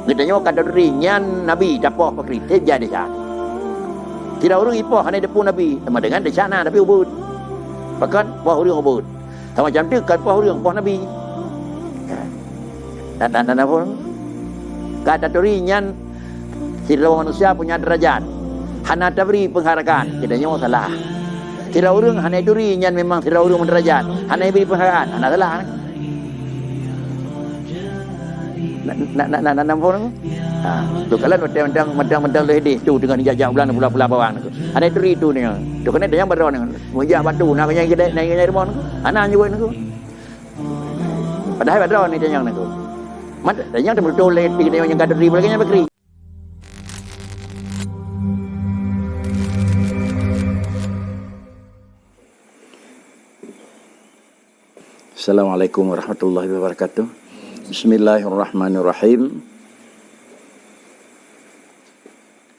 Katanya kategori nyan Nabi dapat pakri teja desa. Tidak orang ipah hanya depu Nabi sama dengan desa na Nabi ubud. Bahkan pah orang ubud. Sama macam tu kan pah orang pah Nabi. Dan apa? Kategori nyan tidak manusia punya derajat. Hana tabri penghargaan, tidaknya salah. Tidak orang hana duri nyan memang tidak orang derajat. Hana beri penghargaan, hana salah. Nak nampak tu? Tu kalau mentang leh tu dengan jajak bulan pula bawang tu. Hana duri tu ni. Tu kena dia yang beron ni. Mujak batu nak yang kedai naik kedai rumah tu. Hana juga ni tu. Padahal beron ni dia yang tu. Mat dia yang betul leh dia yang kadri lagi yang bekri. Assalamualaikum warahmatullahi wabarakatuh. Bismillahirrahmanirrahim.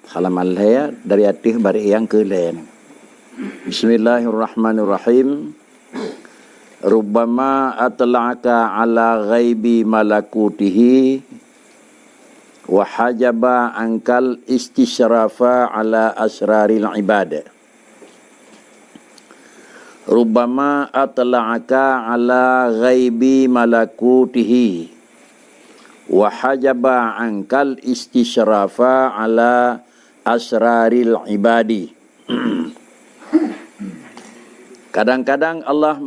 Halaman saya dari atih bari yang ke lain. Bismillahirrahmanirrahim. Rubbama atla'aka ala ghaibi malakutihi wa hajaba ankal istisyrafa ala asraril ibadah. Rubbama atla'aka ala ghaibi malakutihi wa hajaba ankal istisyrafa ala asraril ibadi. Kadang-kadang Allah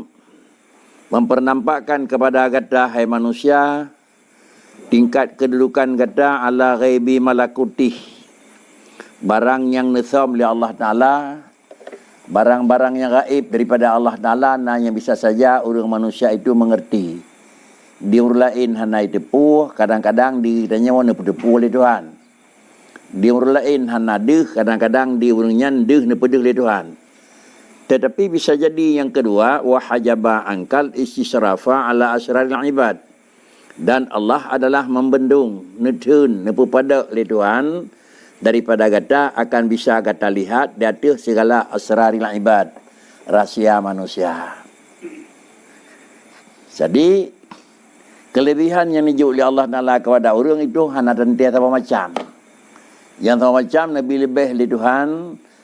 mempernampakkan kepada kita, hai manusia, tingkat kedudukan kita ala ghaibi malakutih, barang yang nizam oleh Allah Ta'ala, barang-barang yang gaib daripada Allah Ta'ala, yang bisa saja orang manusia itu mengerti. Di orang lain hanai tepuh, kadang-kadang ditanya mana tepuh oleh Tuhan. Di orang lain hana deh, kadang-kadang di orangnya deh nepedeh oleh Tuhan. Tetapi bisa jadi yang kedua, wahajaba angkal istisrafa ala asraril ibad. Dan Allah adalah membendung, netun, nepu pada oleh Tuhan, daripada kata akan bisa kata lihat di atas segala asraril ibad, rahsia manusia. Jadi kelebihan yang dijuk oleh Allah Ta'ala kepada orang itu hanya tentu apa macam. Yang sama macam Nabi lebih oleh Tuhan,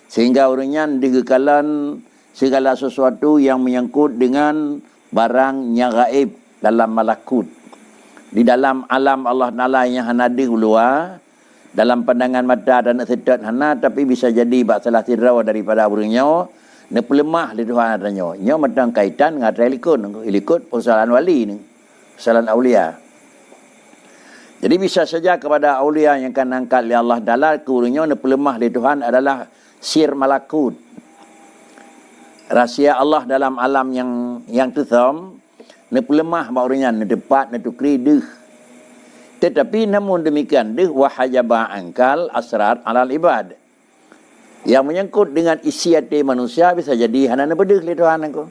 sehingga orangnya digekalan segala sesuatu yang menyangkut dengan barang yang gaib dalam malakut. Di dalam alam Allah Ta'ala yang hana di luar, dalam pandangan mata dan sedat hana, tapi bisa jadi salah tidraw daripada orangnya, ne pelemah oleh Tuhan adanya. Nya matang kaitan dengan ilikut persoalan wali ni, persoalan aulia. Jadi bisa saja kepada aulia yang akan angkat oleh Allah Ta'ala, kurangnya ne pelemah oleh Tuhan adalah sir malakut. Rahsia Allah dalam alam yang tuzam, ne pelemah baurinya, ne depat, ne tukri deh. Tetapi namun demikian deh wahajaba angkal asrar alal ibad. Yang menyangkut dengan isi hati manusia bisa jadi hana ne bedeh le Tuhan aku.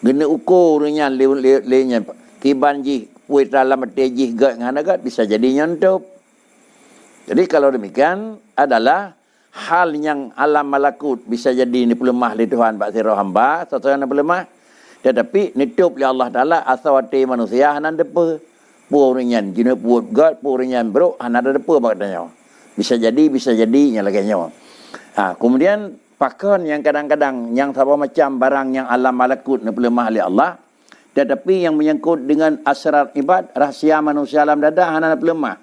Gena ukurnya le-nya kiban ji puit dalam teji gak ngana gat bisa jadi nyantup. Jadi kalau demikian adalah hal yang alam malakut bisa jadi ni pelemah li Tuhan bak sirah hamba, sesuatu yang pelemah. Tetapi nitup li Allah Ta'ala asawati manusia hanan depa. Purinyan jina buat god purinyan bro hanan depa bak katanya. Bisa jadi nya laganya. Kemudian pakon yang kadang-kadang yang sama macam barang yang alam malakut ni pelemah li Allah, tetapi yang menyangkut dengan asrar ibad, rahsia manusia alam dada hanan pelemah.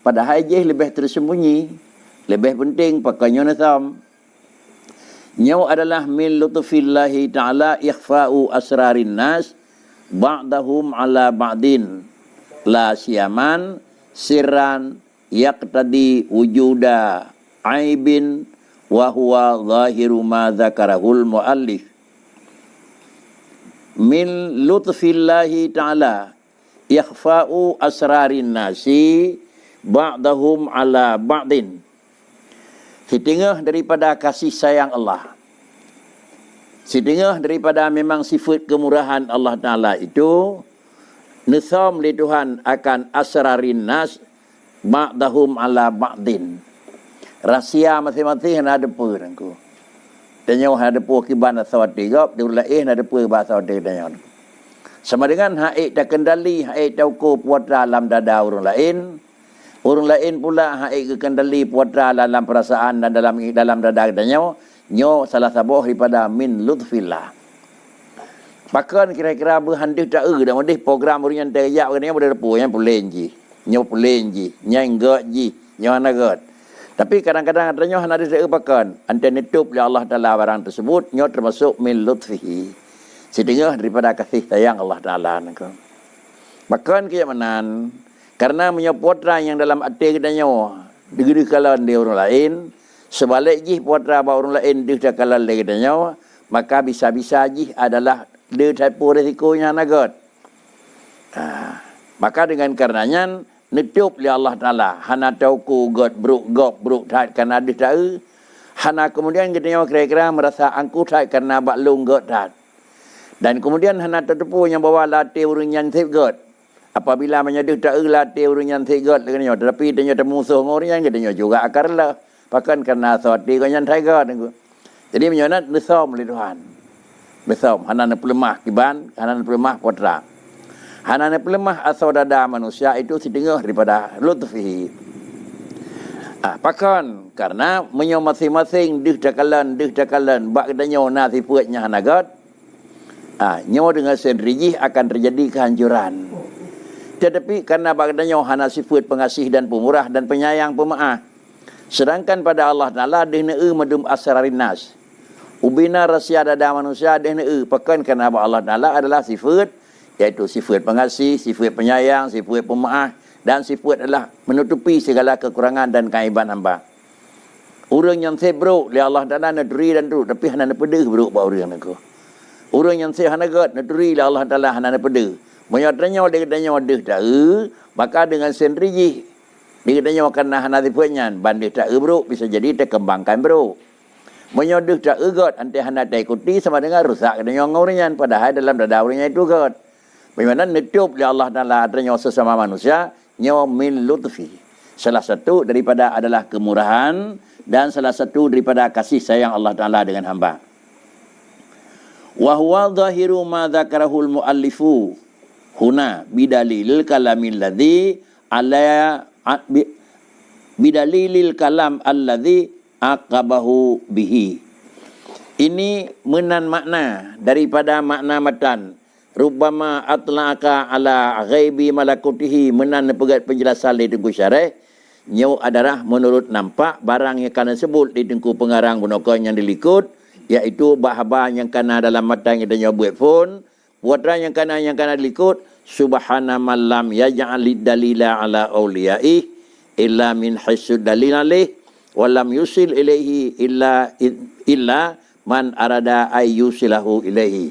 Padahal je lebih tersembunyi. Lebih penting pakainya nazam. Nyau adalah min lutfillahi ta'ala ikhfa'u asrarin nas ba'dahum ala ba'din la siyaman sirran yaqtadi wujuda aibin wa huwa zahiru ma zakarahul muallif. Min lutfillahi ta'ala ikhfa'u asrarin nasi ba'dahum ala ba'din. Setengah daripada kasih sayang Allah, setengah daripada memang sifat kemurahan Allah Ta'ala itu, nizam li Tuhan akan asrarin nas ba'dahum ala ba'din. Rahsia masing-masing ada apa aku. Tanya ada apa kiban asawati gap, dia ada apa bahasa awati tanya. Sama dengan haid tak kendali, haid tak ukur puat dalam dada orang lain, Orang lain pula haik ke kendali putra dalam perasaan dan dalam dada katanya, nyo salah satu daripada min lutfillah. Bahkan kira-kira berhandih tak dah modih program orang yang teriak katanya boleh lepuh yang pulen ji. Nyo pulen ji, nyenggot ji, nyo anagot. Tapi kadang-kadang katanya hana ada bahkan ante nitup oleh Allah Taala barang tersebut, nyo termasuk min lutfihi. Setengah daripada kasih sayang Allah Taala nako. Bahkan kiyamanan karena punya putra yang dalam hati katanya digeri kalan dia orang lain, sebalik jih putra bau orang lain dia kalan dia katanya, maka bisa-bisa jih adalah dia typo risikonya nagot. Maka dengan karenanya netup li Allah Taala hana tauku god bruk tat karena dia tahu, hana kemudian katanya kira-kira merasa angku tat karena baklung god tat. Dan kemudian hana tertepu yang bawa latih orang yang sip god. Apabila menjadi tak latih orang yang tegot katanya, tetapi dia musuh orang yang katanya juga akarlah. Bahkan karena soti kan yang tegot. Jadi menyonat nesam oleh Tuhan. Nesam, hana pelemah kiban, hana pelemah putra. Hana pelemah asal dada manusia itu setengah daripada lutfihi. Bahkan karena masing-masing dih dakalan, bak katanya nasibnya hana god. Nyawa dengan sendiri akan terjadi kehancuran. Tetapi karena baginda hana sifat pengasih dan pemurah dan penyayang pemaaf. Sedangkan pada Allah Taala dihne madum asrarin nas. Ubina rahsia dada manusia dihne pakan karena Allah Taala adalah sifat, iaitu sifat pengasih, sifat penyayang, sifat pemaaf dan sifat adalah menutupi segala kekurangan dan kaiban hamba. Orang yang sebruk li Allah Taala nadri dan tu tapi hana pedih bruk ba orang aku. Orang yang hana gat nadri li Allah Taala hana pedih. Menyatanya dia katanya tak maka dengan sendiri dia katanya akan hana sifatnya bandih tak bro bisa jadi terkembangkan bro. Menyodih tak got anti hana tak ikuti sama dengan rusak katanya ngorian padahal dalam dada orangnya itu got. Bagaimana netup oleh Allah Taala adanya sesama manusia nyawa min lutfi. Salah satu daripada adalah kemurahan dan salah satu daripada kasih sayang Allah Taala dengan hamba. Wa huwa zahiru ma dzakarahul muallifu huna bidalil kalamil ladzi ala bidalilil kalam alladzi aqabahu bihi. Ini menan makna daripada makna matan. Rubbama atlaka ala ghaibi malakutihi menan pegat penjelasan di tengku syarah. Nyau adalah menurut nampak barang yang kena sebut di tengku pengarang gunakan yang dilikut, iaitu bahaba yang kena dalam matan yang dia buat phone. Putra yang kena dilikut, subhana man lam yaj'al dalila ala awliya'ih illa min hisud dalil alaih wa lam yusil ilaihi illa man arada ay yusilahu ilaihi.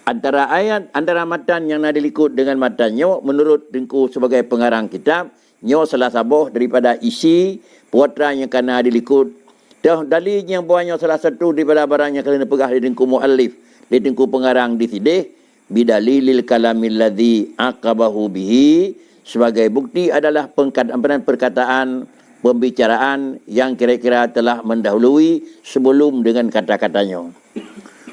Antara matan yang dilikut dengan matannya menurut dengku sebagai pengarang kitab, nyo salah satu daripada isi putra yang kena dilikut. Dalil yang buahnya salah satu daripada barang yang kena pegah di dengku muallif, di dengku pengarang di sidih bidalilil kalamil ladzi aqabahu bihi, sebagai bukti adalah perkataan pembicaraan yang kira-kira telah mendahului sebelum dengan kata-katanya.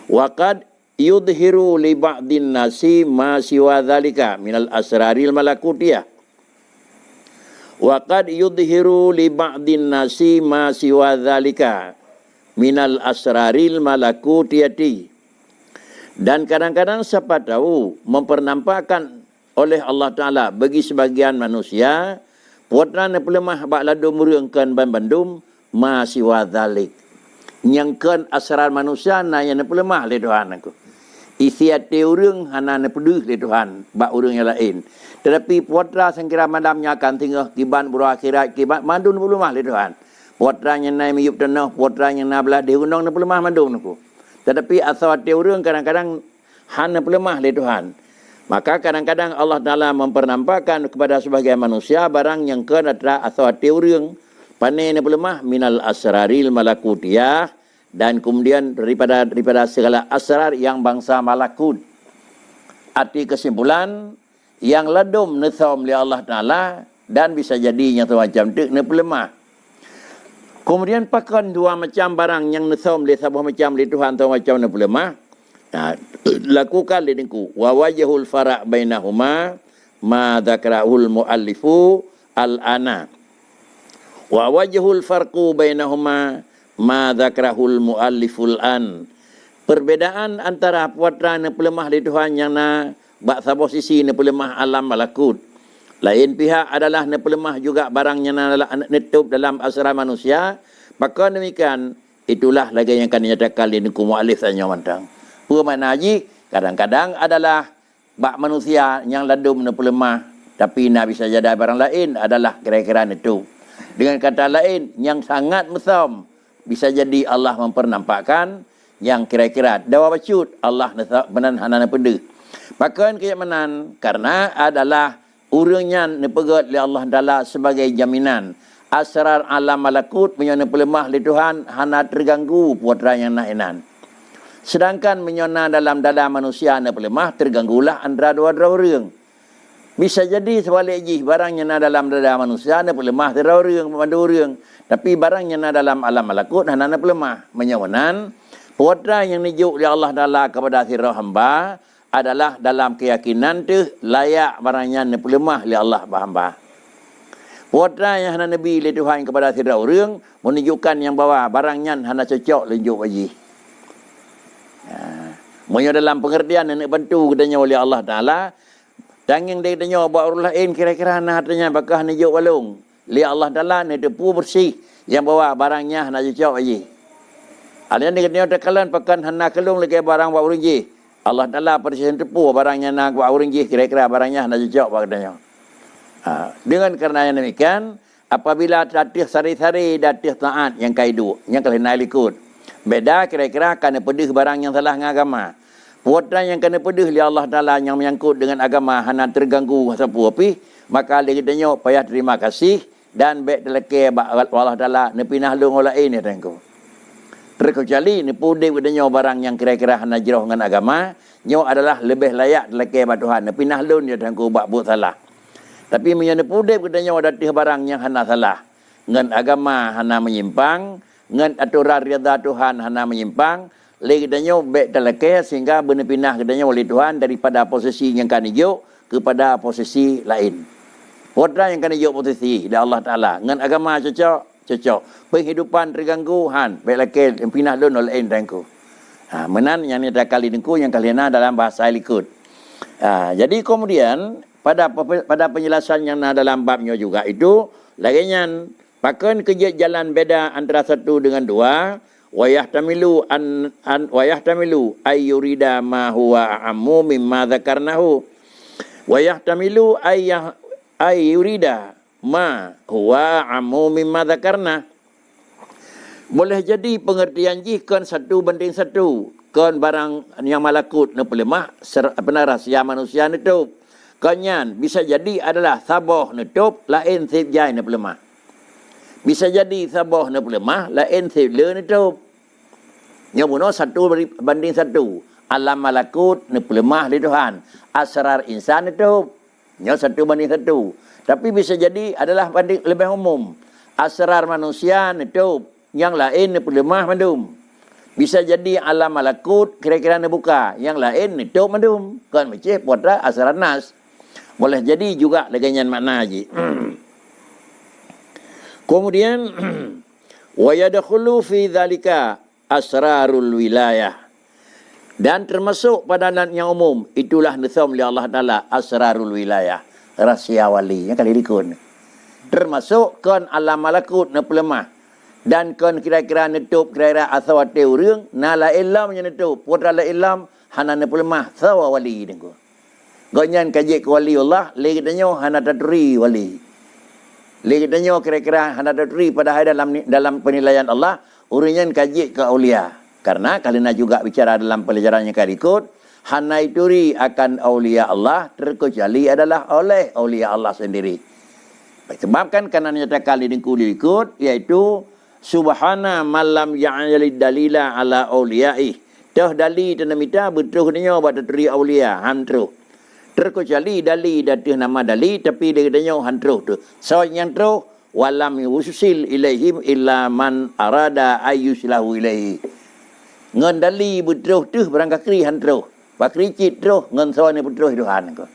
Waqad yudhiru li ba'din nasi ma siwa dzalika minal asraril malakutiyah. Waqad yudhiru li ba'din nasi ma siwa dzalika minal asraril malakutiyati. Dan kadang-kadang siapa tahu mempernampakkan oleh Allah Ta'ala bagi sebagian manusia putra yang pelemah bak ladu murungkan bandum masih wadhalik nyangkan asrar manusia na yang pelemah le Tuhan aku isi hati orang hana ne pedih le Tuhan bak orang yang lain, tetapi putra sengkira malamnya akan tinggal kiban buru akhirat kiban mandun pelemah le Tuhan. Putra yang naik miyup tanah, putra yang nak belah diundang ne pelemah mandun aku. Tetapi asal hati orang kadang-kadang hana pelemah le Tuhan. Maka kadang-kadang Allah Ta'ala mempernampakkan kepada sebagian manusia barang yang kena adalah asal hati orang. Pandai ni pelemah minal asraril malakutiyah. Dan kemudian daripada segala asrar yang bangsa malakut. Arti kesimpulan yang ladum nitham li Allah Ta'ala dan bisa jadi yang semacam tu ni pelemah. Kemudian pakan dua macam barang yang nesam li sabah macam li Tuhan atau macam ni pelemah. Lakukan li dengku wa wajhul fara' bainahuma ma dzakarahul muallifu al-ana. Wa wajhul farqu bainahuma ma dzakrahul mualliful an. Perbedaan antara puatra ne pelemah di Tuhan yang na bak sa posisi ne pelemah alam malakut. Lain pihak adalah ne pelemah juga barang yang na netup dalam asra manusia. Maka demikian itulah lagi yang akan dinyatakan di nuku muallif tanya mantang. Apa makna haji? Kadang-kadang adalah bak manusia yang ladum ne pelemah tapi na bisa jadi barang lain adalah kira-kira itu. Dengan kata lain, yang sangat mesam bisa jadi Allah mempernampakkan yang kira-kira dawa bacut Allah benan hanana pede. Bahkan keyamanan karena adalah urangnya nepegat oleh Allah Taala sebagai jaminan asrar alam malakut menyona pelemah li Tuhan hana terganggu putra yang nainan. Sedangkan menyona dalam manusia na pelemah terganggulah antara dua-dua orang. Bisa jadi sebaliknya barang yang ada dalam dada manusia ada pelemah terau orang memandu orang, tapi barang yang ada dalam alam malakut hana pelemah. Menyawanan putra yang nijuk oleh Allah Taala kepada sirah hamba adalah dalam keyakinan tu layak barangnya ne pelemah oleh Allah hamba. Putra yang hana nabi oleh Tuhan kepada sirah orang menunjukkan yang bawa barangnya hana cocok lenjuk bagi. Moyo dalam pengertian yang bantu kedanya oleh Allah Taala. Tanging dia tanya buat orang lain kira-kira nak tanya bakal ni jauh walung. Li Allah Taala ni depu bersih yang bawa barangnya nak cocok aje. Alian dia tanya tekalan pakan hana kelung lagi barang buat orang je. Allah Taala persen depu barangnya nak buat orang je kira-kira barangnya nak cocok buat tanya. Dengan kerana yang demikian apabila datih sari-sari datih taat yang kaidu yang kelina ikut. Beda kira-kira kerana pedih barang yang salah dengan agama. Putra yang kena pedih oleh Allah Taala yang menyangkut dengan agama hana terganggu siapa api, maka dia tanya payah terima kasih dan baik teleke Allah Taala ne pinah lung lain ni tengku. Terkecuali ne pudih bedanya barang yang kira-kira hana jauh dengan agama, nyo adalah lebih layak teleke ba Tuhan ne pinah lung dia tengku buat salah. Tapi menyane pudih bedanya datih barang yang hana salah. Ngan agama hana menyimpang, ngan aturan rida Tuhan hana menyimpang. Lagi katanya baik teleke sehingga benar-benar katanya oleh Tuhan daripada posisi yang kan hijau kepada posisi lain. Putra yang kan hijau posisi dari Allah Ta'ala. Dengan agama cocok. Penghidupan terganggu, baik laki yang pinah lun oleh lain tangku. Menan yang ni dah kali nengku yang kalian dalam bahasa likut. Jadi kemudian pada penjelasan yang dalam babnya juga itu, laginya pakan kerja jalan beda antara satu dengan dua. Wayahtamilu wayahtamilu ayyurida ma huwa ammu mimma dzakarnahu wayahtamilu ayyurida ma huwa ammu mimma dzakarna. Boleh jadi pengertian jihkan satu banding satu kan barang yang malakut ne pelemah rahsia manusia netup kanyan bisa jadi adalah sabah netup lain sip jai ne pelemah. Bisa jadi sabah ne pelemah lain sip le netup. Yang bunuh satu banding satu. Alam malakut ne pelemah di Tuhan. Asrar insan itu yang satu banding satu. Tapi bisa jadi adalah banding lebih umum. Asrar manusia itu yang lain ne pelemah mandum. Bisa jadi alam malakut kira-kira ne buka. Yang lain itu mandum. Kan macam putra asrar nas. Boleh jadi juga lagian makna haji. Kemudian wa yadkhulu fi dzalika asrarul wilayah. Dan termasuk pada yang umum itulah nizam oleh Allah Taala asrarul wilayah, rahsia wali yang kali dikun. Termasuk kan alam malakut na pelemah dan kan kira-kira netup kira-kira asawate urang na la ilam nya netup putra la ilam hana na pelemah sawa wali dengko. Gonyan kaji ke wali Allah lagi tanyo hana tatri wali. Lagi tanyo kira-kira hana tatri padahal dalam penilaian Allah urangnya kaji ke aulia. Karena kalina juga bicara dalam pelajaran yang karikut, hana ituri akan aulia Allah terkecuali adalah oleh aulia Allah sendiri. Sebabkan karena nyatakan ikut yaitu subhana malam ya'alid dalila ala auliyaih. Dah dali tanamita betul nya buat teri aulia hantru. Terkecuali dali datih nama dali tapi dia katanya hantru tu. So yang tru walam yusil ilaihim illa man arada ayyuslahu ilaihi. Ngan dali betul tu barang kakri hantru. Bakri cit tu ngan sawan betul Tuhan ko.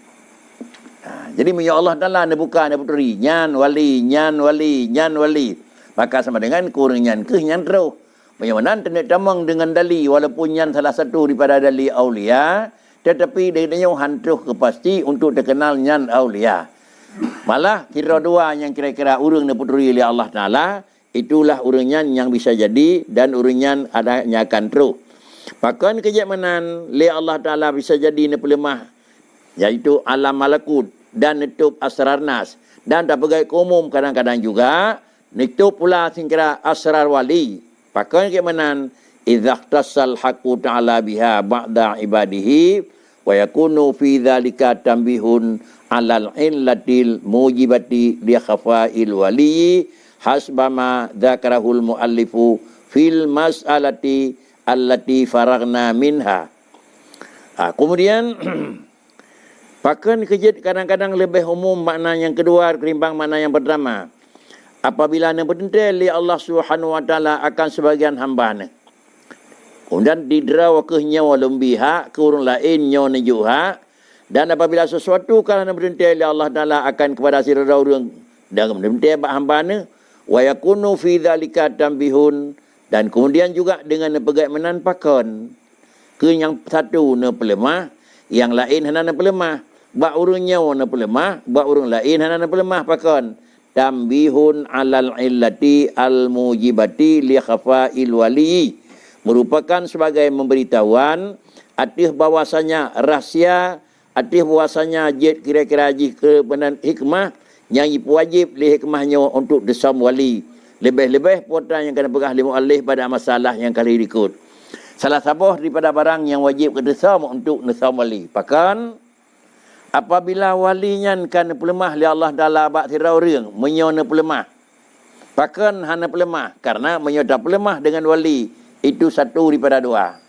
Jadi menyo Allah Taala ne buka ne puteri nyan wali nyan wali nyan wali. Maka sama dengan kurang nyan ke nyan terus. Bagaimana tenek tamang dengan dali walaupun nyan salah satu daripada dali aulia, tetapi dia hantuh kepasti untuk terkenal nyan aulia. Malah kira dua yang kira-kira urang ne puteri oleh Allah Taala, itulah urangnya yang bisa jadi dan urangnya adanya akan terus. Bahkan kejamanan le Allah Taala bisa jadi ne pelemah, iaitu alam malakut dan nutup asrar nas, dan tak pegai umum kadang-kadang juga nutup pula singkira asrar wali. Bahkan kejamanan idza ihtassal haqqu ta'ala biha ba'da ibadihi wa yakunu fi dzalika tambihun alal illatil mujibati li khafail wali hasbama dzakarahul muallifu fil mas'alati allati faragna minha. Kemudian bahkan kejut kadang-kadang lebih umum makna yang kedua ketimbang makna yang pertama. Apabila nak bertentu li Allah Subhanahu wa taala akan sebagian hamba-Nya. Kemudian didera ke nyawa lembiha ke orang lain nyawa nejuha, dan apabila sesuatu kalau nak bertentu li Allah Taala akan kepada sira orang dan bertentu bak hamba-Nya wa yakunu fi dzalika tambihun, dan kemudian juga dengan pegai menanpakan ke yang satu ne pelemah, yang lain hana ne pelemah, bak urang nyawa ne pelemah, bak urang lain hana ne pelemah pakon. Tambihun alal illati al mujibati li khafail wali, merupakan sebagai memberitahuan arti bahwasanya rahsia, arti bahwasanya jid kira-kira ke benar hikmah yang wajib li hikmahnya untuk desam wali. Lebih-lebih puatan yang kena pegah limu alih pada masalah yang kali ikut. Salah satu daripada barang yang wajib ke desam untuk desam wali. Bahkan apabila walinya kan pelemah li Allah Taala bak tirau reung menyo ne pelemah. Bahkan hana pelemah karena menyo tak pelemah dengan wali itu satu daripada dua.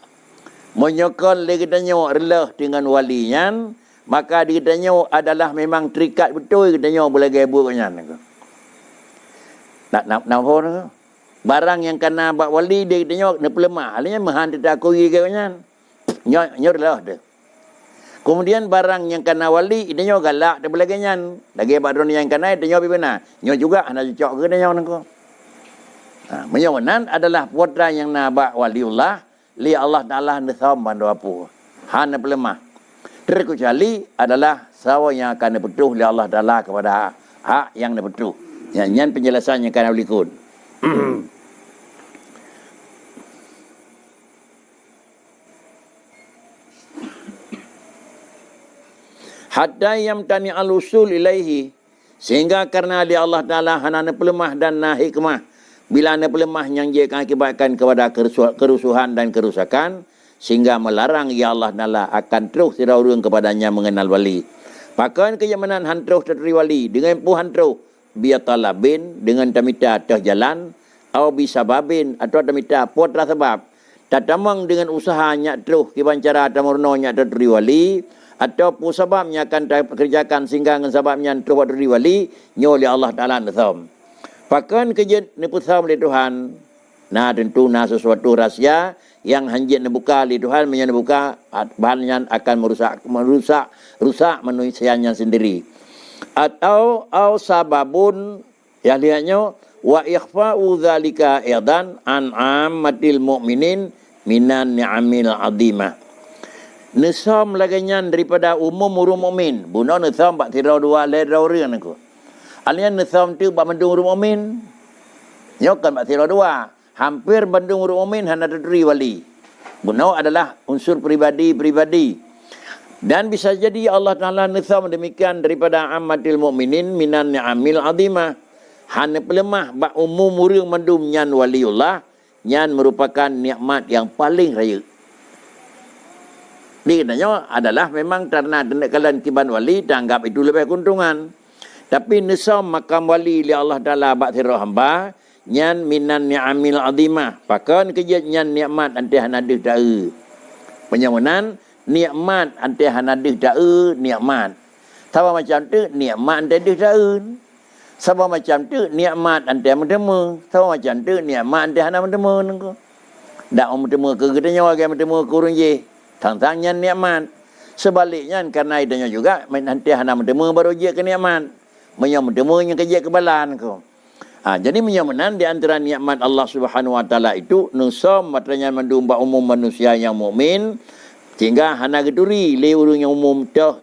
Menyokol le kitanya relah dengan walinya, maka ditanya adalah memang terikat betul kitanya boleh gebuknya. Nak apa? Barang yang kena bak wali dia kitanya ne pelemah. Halnya mahan tidak akui kitanya. Nyor lah dah. Kemudian barang yang kena wali dia galak dia boleh ganyan. Lagi badron yang kena dia pergi benar. Nyo juga ana cocok ke dia nangko. Menyonan adalah putra yang nabak waliullah li Allah Taala nisam bandu apu. Hana pelemah. Terkecuali adalah sawa yang akan dipetuh li Allah Taala kepada hak yang dipetuh. Yang penjelasan yang akan berikut. Hatta yamtani al-usul ilaihi, sehingga karena li Allah Taala hana pelemah dan na hikmah, bila na pelemah yang dia akan akibatkan kepada kerusuhan dan kerusakan, sehingga melarang ya Allah Taala akan terus dirauring kepadanya mengenal wali. Bahkan kenyamanan hantroh terteri wali dengan pu hantroh biya talabin dengan tamita tah jalan atau bisa babin atau tamita potra sebab tatamang dengan usahanya terus kibancara tamurnonya terteri wali, atau pun sebabnya akan kerjakan sehingga dengan sebabnya terbuat dari wali nyoli Allah Taala nazam. Bahkan kejut nepusam oleh Tuhan. Nah tentu nah sesuatu rahsia yang hanjit nebuka oleh Tuhan menyebuka bahannya akan rusak manusianya sendiri. Atau sababun ya lihatnya wa ikhfa'u dzalika aidan an ammatil mu'minin minan ni'amil azimah. Nisam laganya daripada umum urung mukmin. Buno nisam bak tirau dua le tirau reun aku. Alian nisam tu bak mendung urung mukmin. Nyokan bak tirau dua. Hampir mendung urung mukmin hana terteri wali. Buno adalah unsur pribadi. Dan bisa jadi Allah Taala nisam demikian daripada ammatil mukminin minan ni'amil azimah. Hana pelemah bak umum urung mendung nyan waliullah, nyan merupakan nikmat yang paling raya. Dikatanya adalah memang karena kalian kiban wali dianggap itu lebih keuntungan. Tapi nisam makam wali li Allah Taala bak sirah hamba nyan minan ni'amil azimah. Bahkan kejadian nyan nikmat ante hanadih dae. Penyamunan nikmat ante hanadih dae nikmat. Sama macam tu nikmat ante dih dae. Sama macam tu nikmat ante mendema. Sama macam tu nikmat ante hana mendema nengko. Dak mendema ke gedenya wage mendema ke urang je. Tentangnya nikmat. Sebaliknya karena idanya juga nanti hana mendema baru je ke nikmat. Menyam mendema yang kerja kebalan ko. Jadi menyamanan di antara nikmat Allah Subhanahu wa taala itu nusam matanya mendumba umum manusia yang mukmin sehingga hana geduri le urang yang umum dah.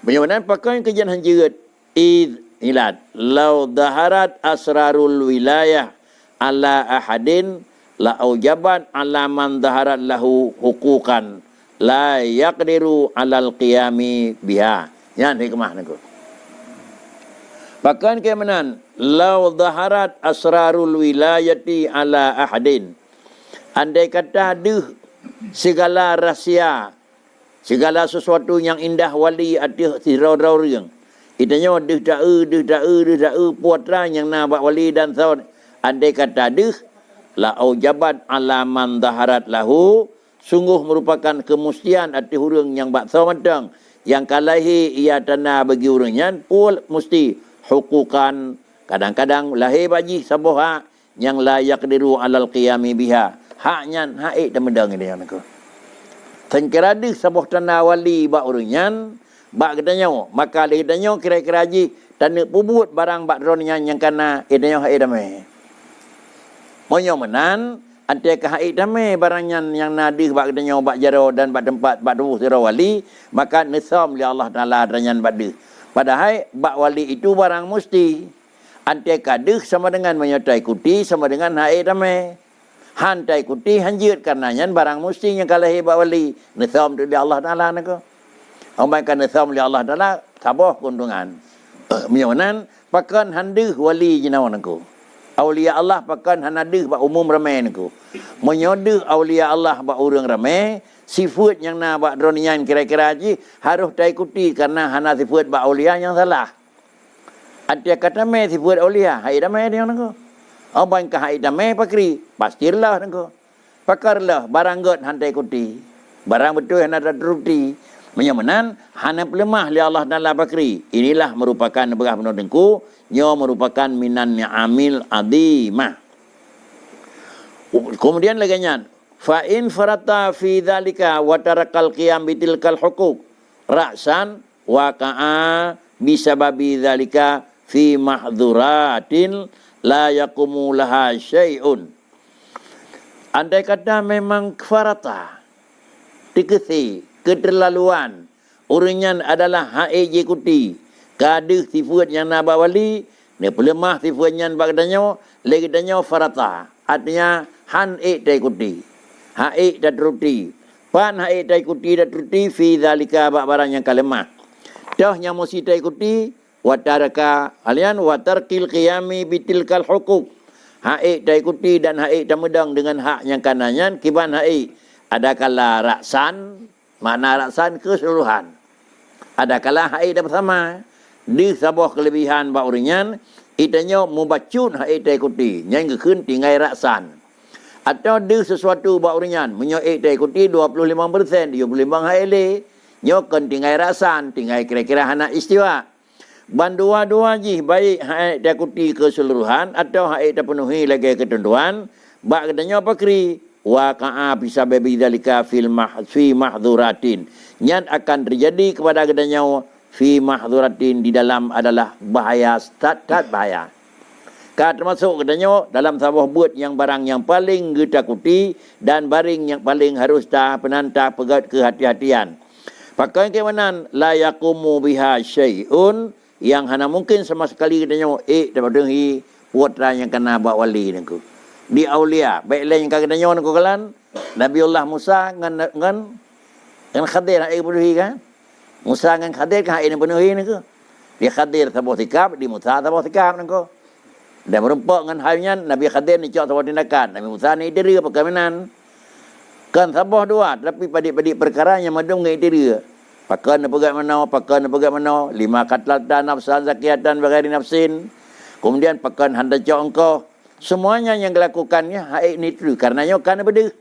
Menyamanan pakai kerjaan hanjirat inilah law daharat asrarul wilayah ala ahadin la aujaban ala man daharat lahu huquqan la yaqdiru alal qiyami biha. Yan hikmah niku. Bahkan kemenan law dhaharat asrarul wilayati ala ahadin. Andai kata ada segala rahsia, segala sesuatu yang indah wali ada sirau-rau riang. Itanya dah puatra yang nak buat wali dan saud. Andai kata ada la aujabat ala man dhaharat lahu, sungguh merupakan kemustian hati hurung yang baksa matang. Yang kalahi ia tanah bagi hurungnya pun mesti hukukan. Kadang-kadang lahir bagi sebuah hak yang layak diru alal qiyami biha. Haknya haik dan mendang ini yang aku. Tengkira di sebuah tanah wali bak hurungnya. Bak katanya, maka dia katanya kira-kira haji tanah pubut barang bak droninya yang kena idanya haik damai. Monyo menan antia ke haid damai barangnya yang nadih bak katanya bak jaro dan bak tempat bak tubuh sira wali, maka nisam li Allah Taala adanya bak deh. Padahal bak wali itu barang musti. Antia kadeh sama dengan menyertai kuti sama dengan haid damai. Hantai kuti hanjir karenanya barang musti yang kalahi bak wali. Nisam li Allah Taala nako. Orang kan nisam li Allah Taala sabah keuntungan. Menyonan pakan handih wali jinawan nako. Aulia Allah pakan hanadih bak umum ramai niku. Menyodih aulia Allah bak orang ramai, sifat yang nak bak dronian kira-kira haji harus taikuti karena hana sifat bak aulia yang salah. Ada kata me sifat aulia, hai damai dia niku. Orang ka hai damai pakri, pastilah niku. Pakarlah barang god han taikuti. Barang betul hana teruti. Menyamanan hana pelemah li Allah Taala pakri. Inilah merupakan berah penodengku. Nyo merupakan minan ni'amil adimah. Kemudian lagi nya, fa in farata fi dzalika wa tarakal qiyam bitilkal huquq ra'san waqa'a bisababi dzalika fi mahdhuratin la yaqumu laha syai'un. Andai kata memang farata dikesi keterlaluan orangnya adalah haij kuti kadeh sifat yang nak wali, dia pelemah sifat yang bagdanya, lagi katanya farata. Artinya han tai kuti. Haik dan ruti. Pan haik tai kuti dan ruti fi zalika barang yang kalemah. Dah yang mesti tai kuti wa taraka alian wa tarkil qiyami bitilkal huquq. Haik tai kuti dan haik tamedang dengan hak yang kanannya kiban haik. Adakala raksan, makna raksan keseluruhan. Adakala haik dah bersama. Di sebuah kelebihan bak uringan, itanya membacut haid tai kuti, yang keun tinggai raksan. Atau di sesuatu bak uringan, menyoik tai kuti 25%, 25 haid le, nyokan tinggai raksan, tinggai kira-kira anak istiwa. Bandua-dua ji baik haid tai kuti keseluruhan atau haid tai penuhi lagi ketentuan, bak katanya pakri waqa'a bisa babi dzalika fi mahdhuratin. Nyat akan terjadi kepada katanya fi mahdhuratin di dalam adalah bahaya, stat bahaya. Termasuk katanya dalam sebuah buat yang barang yang paling ditakuti dan baring yang paling harus penantang pegat kehati-hatian. Pakai kemenan la yaqumu biha syai'un yang hana mungkin sama sekali katanya daripada hi putra yang kena bak wali niku. Di aulia baik lain katanya niku kalan Nabiullah Musa ngan Khadir ai buluhi kan. Musa dengan Khadir kan ini penuhi ni ke? Dia Khadir sebuah sikap, di Musa sebuah sikap ni ke? Dan merempak dengan halnya Nabi Khadir ni cak sebuah tindakan. Nabi Musa ni diri perkahwinan. Kan sebuah dua, tapi padik-padik perkara yang madum dengan diri. Pakan pegat mana, pakan pegat mana, 5 katlatan nafsan zakiatan bagi nafsin. Kemudian pakan handa cak engkau. Semuanya yang dilakukannya haid ni tu karenanya kan beda.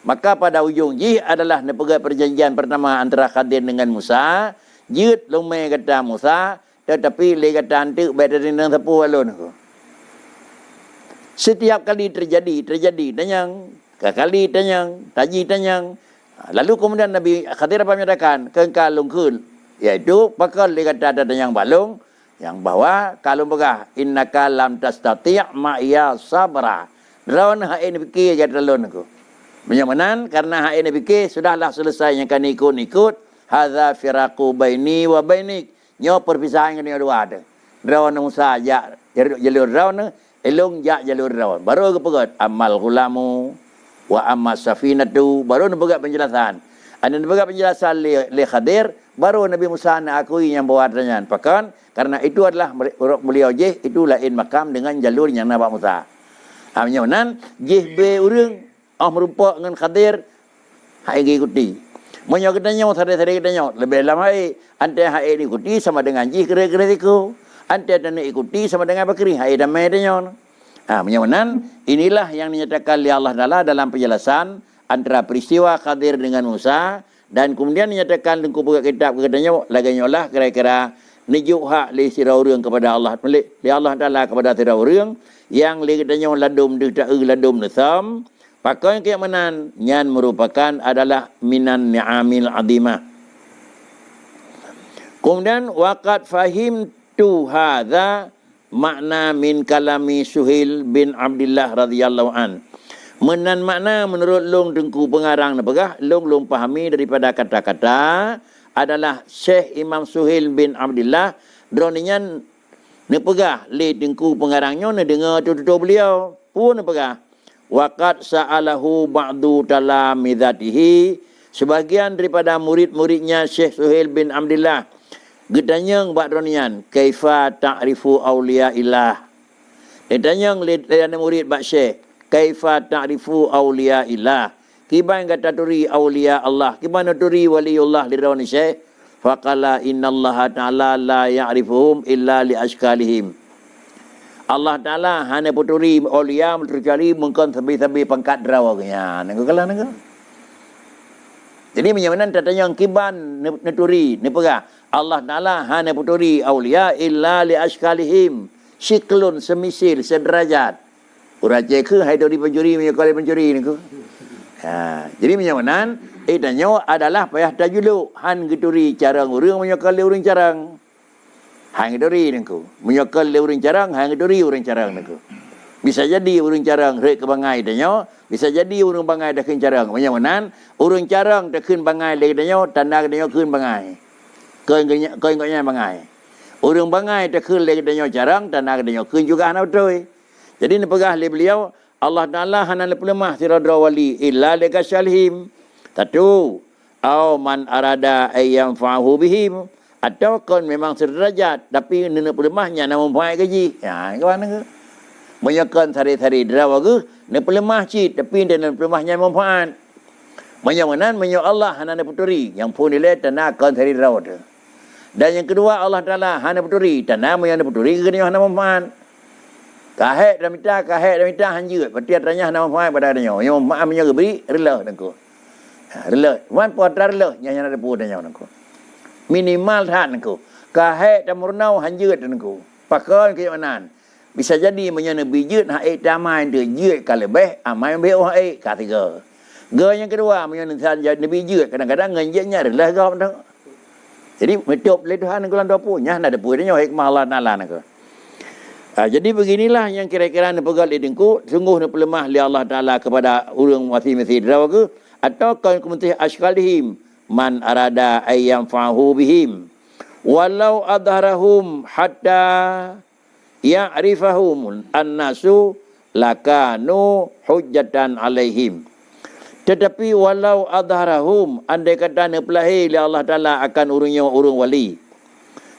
Maka pada ujung ji adalah nepegat perjanjian pertama antara Khadir dengan Musa. Jid lumai kata Musa, tetapi le kata antik baik dari nang sapu alun. Setiap kali terjadi tanyang, kali tanyang, taji tanyang, Lalu kemudian Nabi Khadir apa menyatakan kengkal lungkun, iaitu pakal dia kata ada yang balung yang bawa kalau begah innaka lam tastati' ma ya sabra. Rawan hak ini fikir jadi telun aku. Menyamanan karena hak ini fikir sudahlah selesai yang kan ikut hadza firaqu baini wa bainik. Nyo perpisahan dengan dua ada. Rawan Musa ya jalur rawan elong ya jalur rawan. Baru ke pegat amal gulamu wa amma safinatu baru nak pegat penjelasan. Ada nak pegat penjelasan li Khadir baru Nabi Musa nak akui yang bawa pertanyaan. Pakan karena itu adalah beliau jih itu lain makam dengan jalur yang Nabi Musa. Menyamanan jih be urang merupa dengan Khadir hak ikuti. Menyo kita nyau sare-sare kita nyau lebih lama ante hak ikuti sama dengan jih kira-kira itu. Ante dan ikuti sama dengan bakri hak damai dia nyau. Menyamanan inilah yang dinyatakan oleh Allah Taala dalam penjelasan antara peristiwa Khadir dengan Musa dan kemudian dinyatakan dalam buku kitab katanya lagi nyolah kira-kira nijuk hak li sirau urang kepada Allah li Allah Taala kepada sirau urang yang li katanya ladum de ta ladum nasam pakai keamanan nyan merupakan adalah minan ni'amil azimah. Kemudian waqad fahim tu hadza makna min kalami Suhail bin Abdullah radhiyallahu an. Menan makna menurut long dengku pengarang napagah long pahami daripada kata-kata adalah Syekh Imam Suhail bin Abdullah droninyan napagah le dengku pengarangnya ne dengar tutur beliau pun napagah waqad sa'alahu ba'du talamizatihi sebagian daripada murid-muridnya Syekh Suhail bin Abdullah gedanyang bak dronian kaifa ta'rifu awliya ilah. Gedanyang le murid bak Syekh kaifa ta'rifu awliya ilah. Kiban kata turi awliya Allah, kiban turi waliullah li rawani Syekh. Faqala innallaha ta'ala la ya'rifuhum illa li ashkalihim. Allah Taala hanya puturi awliya terkecuali mungkin sabi-sabi pangkat drawanya. Nangko kala nangko. Jadi menyamanan tatanya yang kiban neturi nepega Allah Taala hanya puturi awliya illa li ashkalihim siklun semisil sederajat. Uraje ke hai dari pencuri menyokali pencuri niku. Jadi menyamanan tanya adalah payah tajulu han geturi carang urang menyokali urang carang. Hang dori niku menyokal le urang carang hang dori urang carang niku bisa jadi urang carang rek ke bangai danyo bisa jadi urang bangai dah keun carang menyamanan urang carang dah keun bangai le danyo tanda danyo keun bangai keun bangai urang bangai dah keun le danyo carang tanda danyo keun juga ana betul. Jadi ni pegah le beliau Allah Taala hana le lemah siradra wali illa li kasyalhim tatu au man arada ayyam fa'hu bihim atau kon memang sederajat tapi nena pelemahnya nama mempunyai gaji. Kawan ke? Menyakan sari-sari derawa ke? Nena pelemah cik tapi nena pelemahnya mempunyai. Menyamanan menyo Allah hana puturi yang pun nilai tanah kon sari derawa tu. Dan yang kedua Allah Taala hana puturi tanah menyo puturi kena hana mempunyai. Kahek dah minta hanjut. Berarti tanya hana mempunyai pada adanya. Yang mempunyai menyo beri rela nangko. Rela. Wan putra rela yang ada pun tanya nangko. Minimal tak nengku. Kahek dan murnau hanjut nengku. Pakal ke manan. Bisa jadi menyana bijut hak tamai dia jut kalau lebih amai lebih hak ketiga. Yang kedua menyana jadi bijut kadang-kadang ngenjeknya adalah kau tu. Jadi metup le Tuhan nengku lan punya ada punya hikmah Allah Taala nengku. Jadi beginilah yang kira-kira nepegal idengku sungguh nepelemah li Allah Taala kepada urang masih drawa ke atau kau kementih askalihim man arada ayyam fa'hu bihim walau adharahum hatta ya'rifahum annasu lakanu hujjatan alaihim. Tetapi walau adharahum andai kata nepelahi li Allah Taala akan urang wali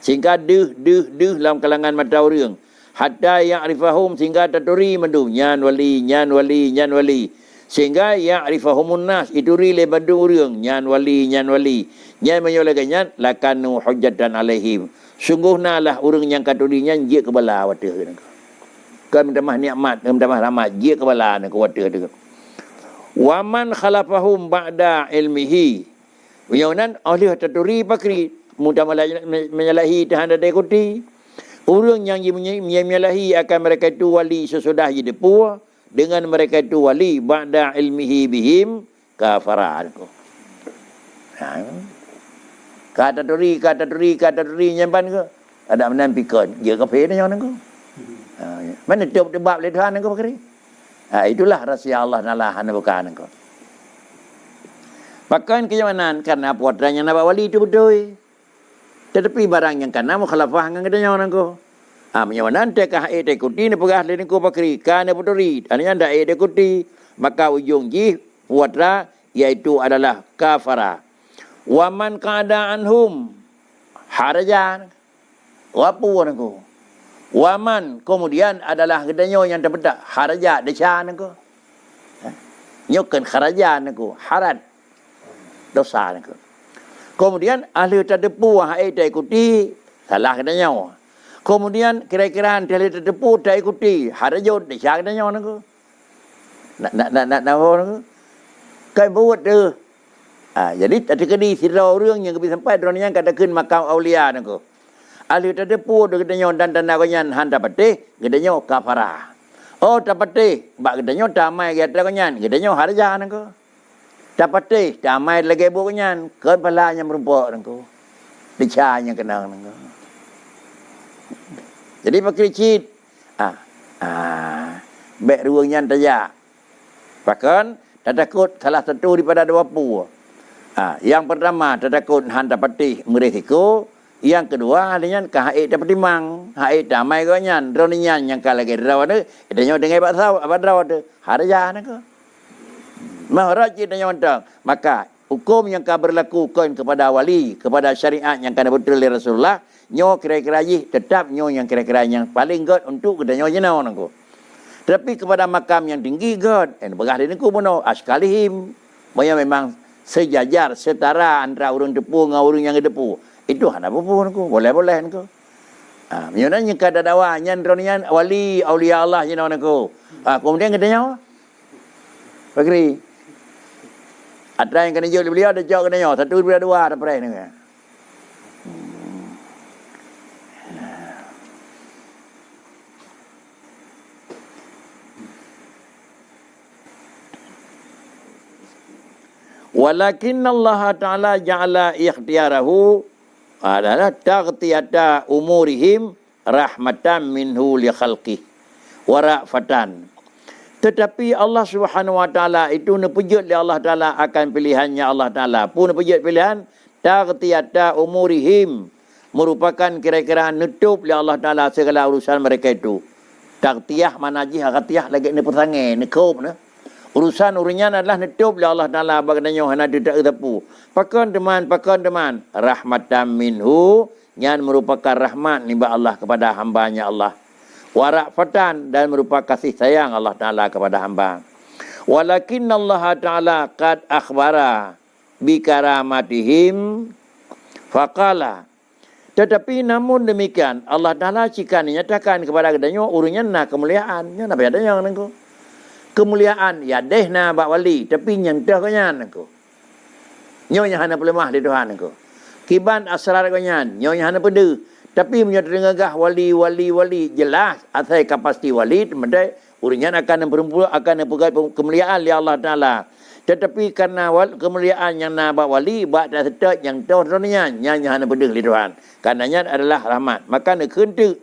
sehingga deh dalam kalangan mata urang hatta ya'rifahum sehingga taturi mendu nyan wali sehingga ya'rifahumun nas itu rile bandu urang nyan wali nyan menyolagannya lakanu hujjatan alaihim sungguhna lah urang yang katurinya je kebala wateh kan minta mah nikmat minta mah rahmat je kebala nak wateh tu wa man khalafahum ba'da ilmihi Wiyonan ahli taturi pakri mudah menyalahi tahan ada ikuti. Orang yang menyalahi akan mereka itu wali sesudah jadi puah dengan mereka itu wali ba'da ilmihi bihim kafarah. Ha. Kata duri nyamban ke. Ada menan pikon. Dia kafe ni orang ko. Mana tiup tebab le Tuhan ko pakri. Itulah rahsia Allah nalah hana bukan ko. Bahkan kejamanan karena putranya Nabi Wali itu betul. Tetapi barang yang kana mukhalafah dengan kedanya orang ko. Menyawanan tekah ikuti ni pegah le ko pakri kana puturi. Aninya ndak ikuti maka ujung ji putra iaitu adalah kafara. Waman keadaanhum harajan. Wapu orang ko. Waman kemudian adalah kedanya yang terbedak haraja desan ko. Nyokan kharajan ko harat dosa ko. Kemudian ahli terdepu hai tak ikuti salah kedanya. Kemudian kira-kira ahli terdepu tak ikuti harajo desan kedanya ko. Nak ko. Kai buat tu. Jadi ketika di sirau orang yang lebih sampai drone yang katakan makam aulia ko. Ahli terdepu de kedanya dan nakonyan handa patih kedanya kafara. Oh tapatih bak kedanya damai kata konyan kedanya harja ko. Tapatih damai lagi bu konyan keun palanya merupa ko. Dicanya kenang ko. Jadi pakri cit. Bek ruangnya tajak. Bahkan takut salah satu daripada dua pu. Yang pertama takut handa patih meresiko. Yang kedua dengan kahai dapat timang, hai damai kau nyan, dronian yang kalau lagi rawat tu, itanya dengan apa rawat tu, harja nak. Maharaj itanya mentang, maka hukum yang kau berlaku kepada wali, kepada syariat yang kena betul dari Rasulullah, nyo kira-kira tetap nyo yang kira-kira yang paling good untuk kita nyo jenau nak. Tapi kepada makam yang tinggi good, begah ini ku mono askalihim, memang sejajar, setara antara orang depu dengan orang yang depu. Itu hana apa-apa ko, boleh-boleh ko. Menyonanya kada dawa nyan dronian wali aulia Allah jenau ko. Kemudian katanya Pakri. Ada yang kena jual beliau ada jauh katanya, satu dua dua ada pernah ni. Walakin Allah Ta'ala ja'ala ikhtiyarahu adalah taghtiyata umurihim rahmatan minhu li khalqih wa ra'fatan. Tetapi Allah Subhanahu wa taala itu nepejut li Allah Taala akan pilihannya Allah Taala. Pun nepejut pilihan taghtiyata umurihim merupakan kira-kira nutup li Allah Taala segala urusan mereka itu. Taghtiyah manajih ghatiyah lagi ni persangai ni kop na. Urusan urunya adalah nutup li Allah Taala baginanya hana tidak tepu. Pakon teman rahmatan minhu yang merupakan rahmat niba Allah kepada hambanya Allah. Warafatan dan merupakan kasih sayang Allah Ta'ala kepada hamba. Walakin Allah Ta'ala qad akhbara bi karamatihim faqala. Tetapi namun demikian Allah Ta'ala jika dinyatakan kepada kedanya urunya nak kemuliaan. Nya apa adanya nangko. Kemuliaan ya deh na bak wali tapi nyentah kanyan nangko. Nyonya hana pelemah di Tuhan nangko. Kiban asrar kanyan nyonya hana pede. Tapi menyatakan wali jelas asal kapasiti wali tempat urunya akan berumpulan akan pegang kemuliaan li Allah Taala. Tetapi karena kemuliaan yang nak wali bak dah setek yang tahu-tahunya nyanya hana pedih li Tuhan. Karenanya adalah rahmat. Maka nak kentuk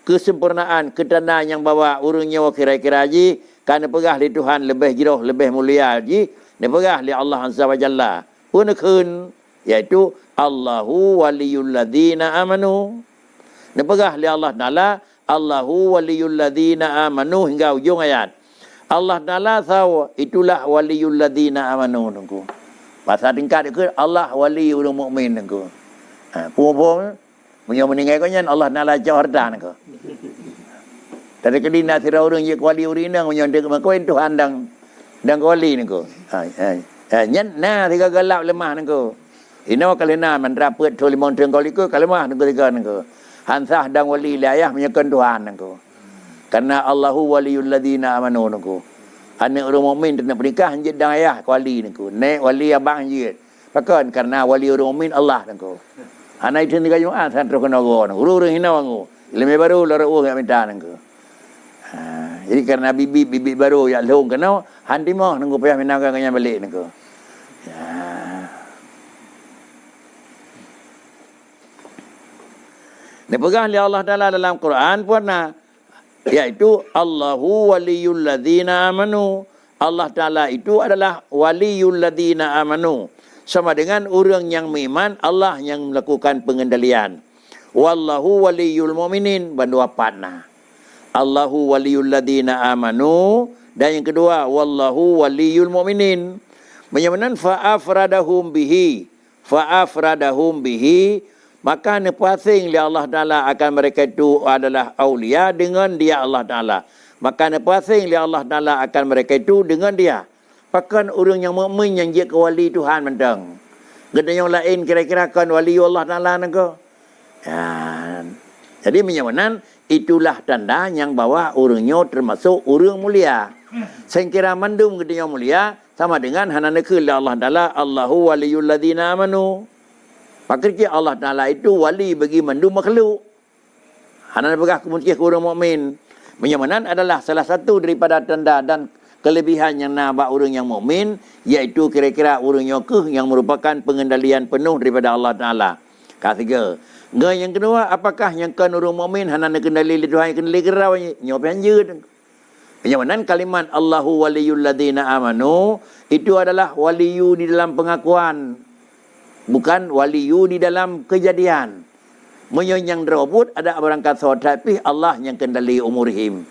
kesempurnaan ketanda yang bawa urungnya kira-kira haji karena pegah li Tuhan lebih jiroh lebih mulia haji ni pegah li Allah Azza wa Jalla. Pun kun iaitu Allahu waliyul ladzina amanu. Nepegah li Allah Ta'ala Allahu waliyul ladzina amanu hingga ujung ayat. Allah Ta'ala tahu itulah waliyul ladzina amanu nunggu. Pasal tingkat itu Allah wali orang mukmin nunggu. Puan-puan punya meninggal kanyan Allah Ta'ala jauh harta nunggu. Tadi kedina sira orang yang wali urina punya dek makoin Tuhan dan wali nunggu. Nyen na tiga galap lemah nunggu. Ino kalina mandra put tolimon tengkoliku kalemah nunggu tiga nunggu. Hansah dan wali wilayah menyekan Tuhan nangko. Karena Allahu waliyul ladzina amanu nangko. Anak orang mukmin nak bernikah anjit dan ayah wali nangko. Nek wali abang anjit. Pakon karena wali orang mukmin Allah nangko. Anak itu tiga Jumaat santro kena go nangko. Uru hina wangu. Ilmu baru lara uang minta nangko. Jadi karena bibi baru yang long kena hanti mah nangko payah menangkan kanya balik nangko. Dipegang oleh Allah Ta'ala dalam Quran pun iaitu Allahu waliyul ladzina amanu. Allah Ta'ala itu adalah waliyul ladzina amanu. Sama dengan orang yang beriman, Allah yang melakukan pengendalian. Wallahu waliyul mu'minin. Bandua patna. Allahu waliyul ladzina amanu. Dan yang kedua, wallahu waliyul mu'minin. Menyamanan fa'afradahum bihi. Fa'afradahum bihi. Maka nepasing li Allah Ta'ala akan mereka itu adalah awliya dengan dia Allah Ta'ala. Maka nepasing li Allah Ta'ala akan mereka itu dengan dia. Bahkan orang yang mukmin yang dia ke wali Tuhan mentang. Gede yang lain kira-kira kan wali Allah Ta'ala nengko. Jadi menyamanan itulah tanda yang bawa orangnya termasuk orang mulia. Saya kira mandum gede yang mulia sama dengan hananekul li Allah Ta'ala Allahu waliyul ladzina amanu. Pakirnya Allah Ta'ala itu wali bagi mandu makhluk. Hanan begah kemudian orang mukmin. Menyamanan adalah salah satu daripada tanda dan kelebihan yang nampak orang yang mukmin, iaitu kira-kira orang yang merupakan pengendalian penuh daripada Allah Ta'ala. Ketiga. Yang kedua, apakah yang kan orang mukmin hanan kendali li Tuhan kendali gerau nyopan je. Menyamanan kalimat Allahu waliyul ladzina amanu itu adalah waliyu di dalam pengakuan. Bukan waliyu di dalam kejadian. Yang terbut ada berangkat sahabat tapi Allah yang kendali umurihim.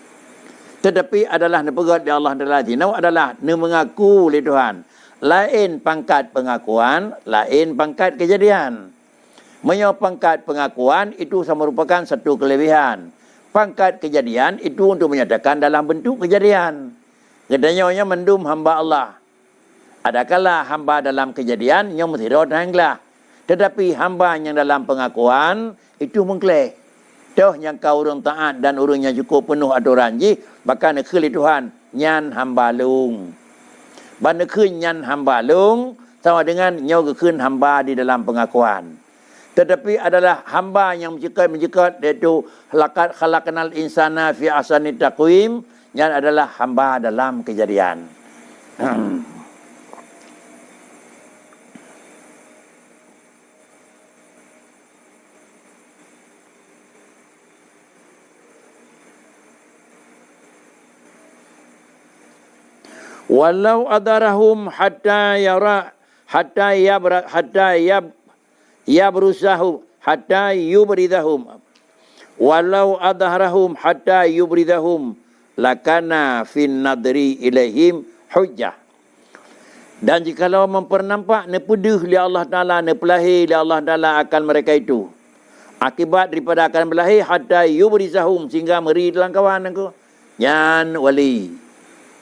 Tetapi adalah nepegat di Allah adalah mengaku oleh Tuhan. Lain pangkat pengakuan, lain pangkat kejadian. Pangkat pengakuan itu sama merupakan satu kelebihan. Pangkat kejadian itu untuk menyatakan dalam bentuk kejadian. Kedanyanya mendum hamba Allah. Adakala hamba dalam kejadian yang mesti rodanglah. Tetapi hamba yang dalam pengakuan itu mengklaim. Toh yang kau orang taat dan orang yang cukup penuh aturan ji, maka nekeli Tuhan nyan hamba lung. Ban nekun nyan hamba lung sama dengan nyau gekun hamba di dalam pengakuan. Tetapi adalah hamba yang menjekat iaitu khalaqnal insana fi ahsani taqwim, yang adalah hamba dalam kejadian. Walau adarahum hatta yabrusahum hatta yubridahum. Walau adarahum hatta yubridahum lakana fin nadri ilaihim hujjah. Dan jikalau mempernampak nepedih li Allah Ta'ala, nepelahi li Allah Ta'ala akan mereka itu. Akibat daripada akan berlahir hatta yubrizahum sehingga meri dalam kawan aku. Nyan wali.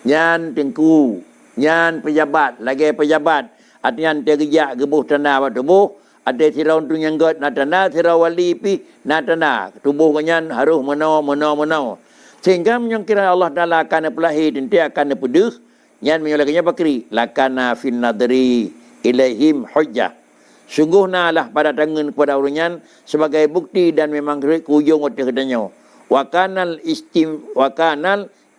Nyan tengku, nyan pejabat, lagi pejabat. Artinya tergejak gebuh tanah buat tubuh. Ada tirau tu nyanggut na tanah, tirau wali pi na tanah. Tubuh nyan harus menau. Sehingga menyangkira Allah Ta'ala akan pelahi dan dia akan pedih. Nyan menyolaknya bakri. Lakana fin nadri ilaihim hujjah. Sungguh lah pada tangan kepada orangnya sebagai bukti dan memang kujung waktu kedanya. Wakanal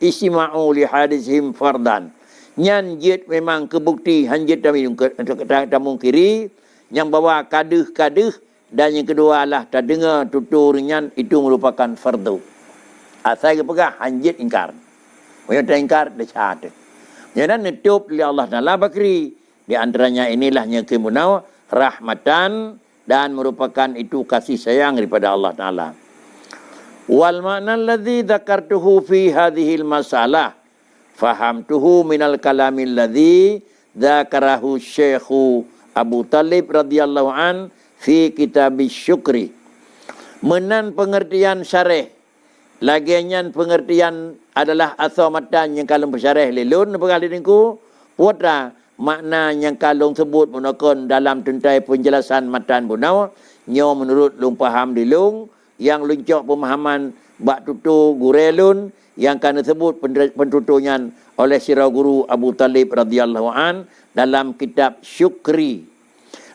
istima'u li hadisihim fardan. Nyan jid memang kebukti hanjit tamu kiri yang bawa kaduh dan yang kedua lah tak dengar tutur nyan itu merupakan fardu. Asal ke pegah hanjit ingkar. Menyata ingkar dah syahadat. Jadi nutup li Allah Ta'ala bakri. Di antaranya inilah yang kemunau rahmatan dan merupakan itu kasih sayang daripada Allah Ta'ala. Wal makna alladhi dzakartuhu fi hadhil masalah fahamtuhu minal kalamil ladzi dzakarahu Syekh Abu Talib radhiyallahu an fi kitabis syukri. Menan pengertian syarih. Lagian pengertian adalah asal matan yang kalung bersyarih lelun berkali dengku. Putra makna yang kalung sebut menakon dalam tuntai penjelasan matan bunau. Nyo menurut lung paham di lung. Yang luncok pemahaman bak tutu gurelun yang kan disebut pentutunya oleh sirau guru Abu Talib radhiyallahu an dalam kitab Syukri.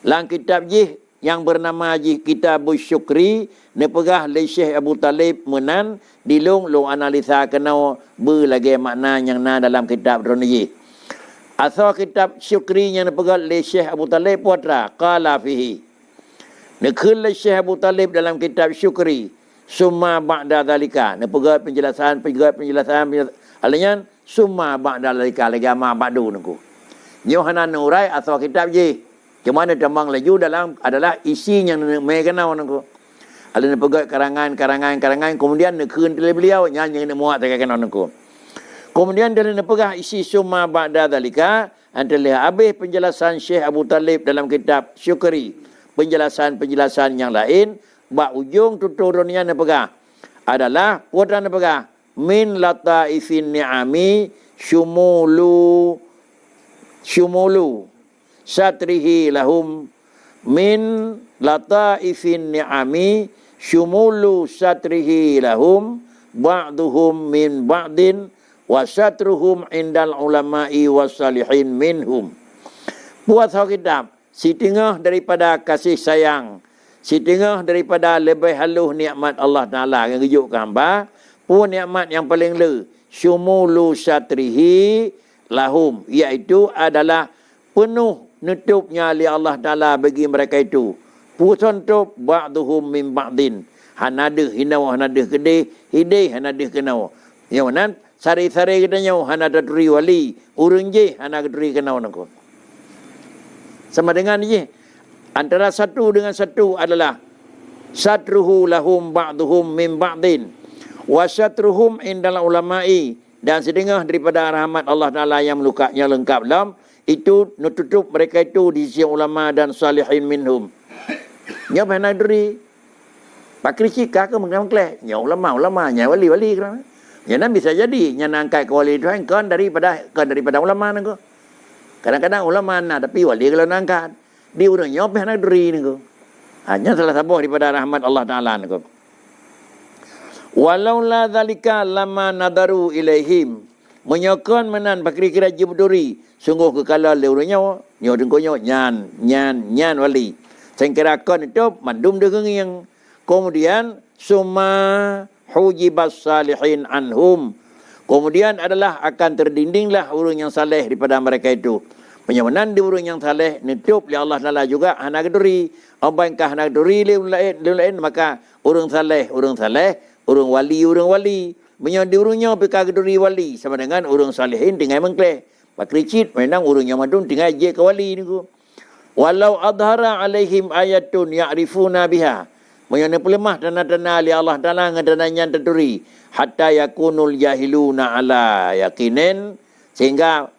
Dalam kitab jih yang bernama jih Kitabus Syukri nepegah le Syekh Abu Talib menan dilung analisa kenau lagi makna yang na dalam kitab Ronji. Asal kitab Syukri yang nepegah le Syekh Abu Talib putra qala fihi. Nekul Syekh Abu Talib dalam kitab Syukri summa ba'da zalika. Nepegat penjelasan. Alanya summa ba'da zalika lagi ama ba'du nunggu. Nyo hana nurai atau kitab je. Cuma ada tambang laju dalam adalah isi yang mereka kenal nunggu. Ada nepegat karangan. Kemudian nekun tele beliau nyanyi yang muat tak kenal nunggu. Kemudian dari nepegah isi summa ba'da zalika. Antara habis penjelasan Syekh Abu Talib dalam kitab Syukri. Penjelasan yang lain. Bak ujung tuturunnya nepegah. Adalah putra nepegah. Min lata'ifin ni'ami syumulu satrihi lahum. Min lata'ifin ni'ami syumulu satrihi lahum. Ba'duhum min ba'din. Wasatruhum indal ulama'i wassalihin minhum. Buat kitab, si tengah daripada kasih sayang, si tengah daripada lebih halus nikmat Allah Ta'ala yang rujuk ke hamba, pun nikmat yang paling le, syumulu satrihi lahum, iaitu adalah penuh nutupnya oleh Allah Ta'ala bagi mereka itu. Pusontop ba'duhum min ba'din. Hanaduh hinaw, hanaduh kedih, hidih, hanaduh kenau. Yang mana? Sari-sari katanya, hana daturi wali. Urung je, hana daturi kenal nak. Sama dengan je. Antara satu dengan satu adalah satruhu lahum ba'duhum min ba'din. Wa satruhum indal ulama'i. Dan sedengah daripada rahmat Allah Ta'ala yang melukaknya lengkap dalam. Itu nututup mereka itu di sisi ulama dan salihin minhum. Nya hana daturi. Pak Krisi kakak mengamklek. Nya ulama, nya wali-wali kerana. Yang bisa jadi yang angkat ke wali itu kan daripada ulama ni ko. Kadang-kadang ulama nak tapi wali kalau angkat dia orang nyopeh nak duri ni ko. Hanya salah satu daripada rahmat Allah Taala ni ko. Walau la zalika lama nadaru ilaihim. Menyokon menan bakri kira jibduri. Sungguh kekala leurunyo nyo dengkonyo nyan wali. Saya kira kon itu mandum dengan kemudian summa hujibas salihin anhum. Kemudian adalah akan terdindinglah orang yang saleh daripada mereka itu. Penyamanan di orang yang saleh nitup oleh Allah Taala juga hana keduri. Apakah hana keduri lain maka orang saleh, orang wali. Menyo di orangnya peka keduri wali sama dengan orang salihin tinggal mengkleh. Pak Ricit memang orang yang madun tinggal je ke wali niku. Walau adhara alaihim ayatun ya'rifuna biha. Menyo pelemah dana-dana li Allah Taala ngadana terduri hatta yakunul jahiluna ala yakinin, sehingga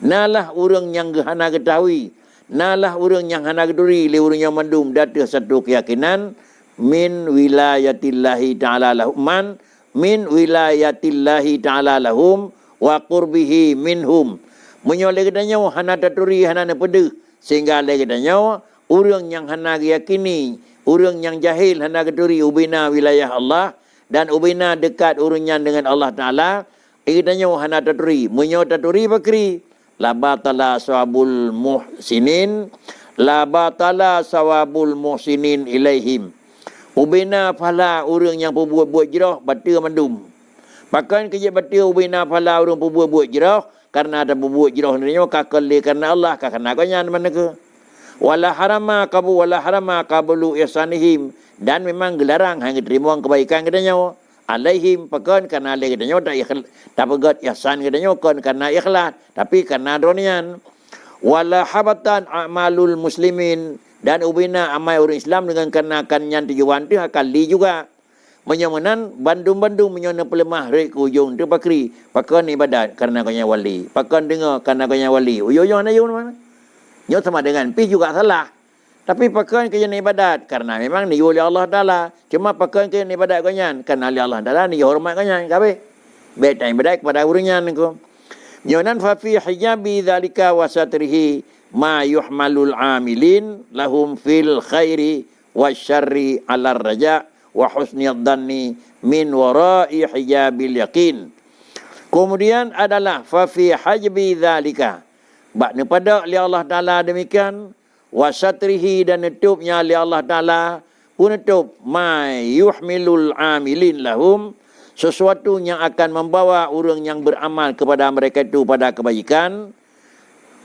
nalah orang yang hana ketahui, nalah orang yang hana keduri li orang yang mandum data satu keyakinan min wilayatillahi ta'ala lahum, min wilayatillahi ta'ala lahum wa qurbihi minhum. Menyo le katanya hana taturi hana nepede, sehingga le katanya orang yang hana yakini, orang yang jahil hana keduri ubina wilayah Allah dan ubina dekat urunnya dengan Allah Ta'ala. Ikatanya hana taturi. Menyo taturi bakri. La batala sawabul muhsinin. La batala sawabul muhsinin ilaihim. Ubina pala orang yang berbuat jerah batil mandum. Bahkan kerja batil ubina pala orang berbuat jerah karena ada berbuat jerah ni kakal karena Allah kakana kanya mana ke. Wala harama qablu ihsanihim, dan memang gelarang hang terima kebaikan katanya alaihim pakan karena le katanya tak pegat ihsan katanya kon karena ikhlas tapi karena dronian. Wala habatan a'malul muslimin, dan ubina amal orang Islam dengan karena kanyan tujuan tu kali juga menyamanan bandung-bandung menyona pelemah rek ujung tu pakri pakan ibadat karena kanya wali, pakan dengar karena kanya wali uyuh-uyuh na mana. Nyo sama dengan pi juga salah. Tapi pakai kerja ibadat karena memang ni oleh Allah Taala. Cuma pakai kerja ibadat kanyan karena oleh Allah Taala ni hormat kanyan kabe. Baik time ibadat kepada urangnya niku. Nyonan fa fi hijabi zalika wa satrihi ma yuhmalul amilin lahum fil khairi wasyarri ala raja wa husni dhanni min wara'i hijabil yaqin. Kemudian adalah fa fi hajbi zalika, bak pada oleh Allah Ta'ala demikian, wasatrihi dan netupnya oleh Allah Ta'ala pun netup ma yuhmilul amilin lahum, sesuatu yang akan membawa orang yang beramal kepada mereka itu pada kebaikan.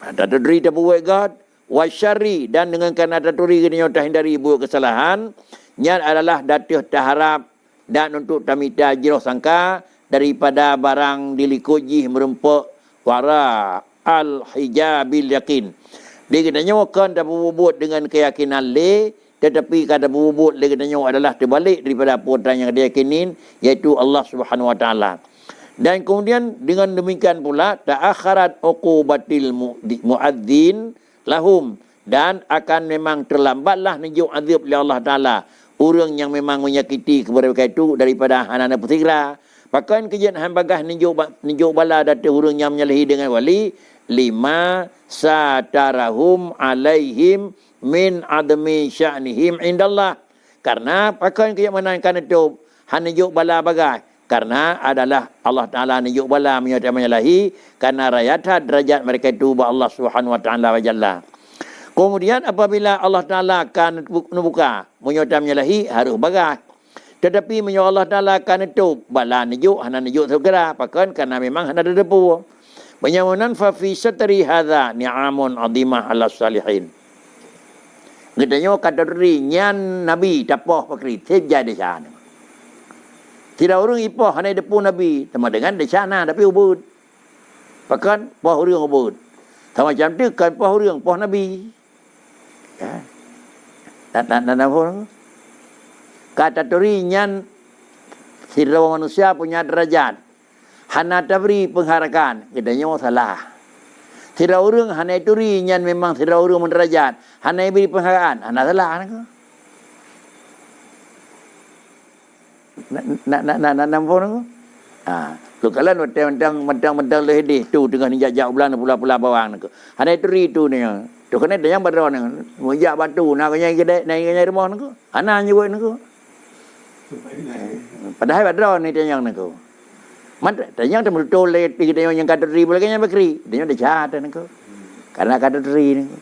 Ada derita buat God wasyari, dan dengan kerana ada turi kita hindari buat kesalahan. Niat adalah datuh taharap dan untuk tamita jiroh sangka daripada barang dilikuji merempuk wara al-hijabil yakin. Dia katanya kan tak berbubut dengan keyakinan le, tetapi kata berbubut dia katanya adalah terbalik daripada apa yang dia yakinin, iaitu Allah Subhanahu Wa Taala. Dan kemudian dengan demikian pula ta'akharat uqubatil muadzin lahum, dan akan memang terlambatlah nunjuk azab oleh Allah Taala orang yang memang menyakiti kepada mereka itu daripada anak-anak petigra. Bahkan kejadian hambagah nunjuk bala datu orang yang menyalahi dengan wali lima satarahum alaihim min admi sya'nihim indallah. Karena bahkan kejadian menankan itu hanunjuk bala bagai karena adalah Allah Ta'ala nunjuk bala menyalahi karena rayata derajat mereka itu ba Allah Subhanahu Wa Ta'ala wa Jalla. Kemudian apabila Allah Ta'ala akan membuka menyalahi harus bagai. Tetapi menyuruh Allah Ta'ala akan itu bala nunjuk hana nunjuk segera pakan karena memang hana ada depu. Banyamunan fa fi satri hadza ni'amun 'azimah 'ala salihin. Katanya kadari nyan nabi tapah pakri sejak desa. Tidak orang ipah hanya depu nabi sama dengan desa na tapi ubud. Pakan pah orang ubud. Sama macam tu kan pah orang pah nabi. Ya. Dan apa? Kata turi nyan sirawa manusia punya derajat. Hana tabri penghargaan. Katanya salah. Sira orang hana turi nyan memang sira orang menderajat. Hana beri penghargaan. Hana salah. Nak nampak nak? Lu kalau mentang leh tu dengan jajak bulan pula bawang nak. Hana turi tu ni. Tu kena dia yang berdoa nak. Mujak batu nak kena kedai naik rumah nak. Hana nyuai nak. Padahal berdoa ni dia yang nak. Man dia yang betul le dia yang kata teri boleh kena bakri. Dia yang dah jahat nak. Karena kata teri nak.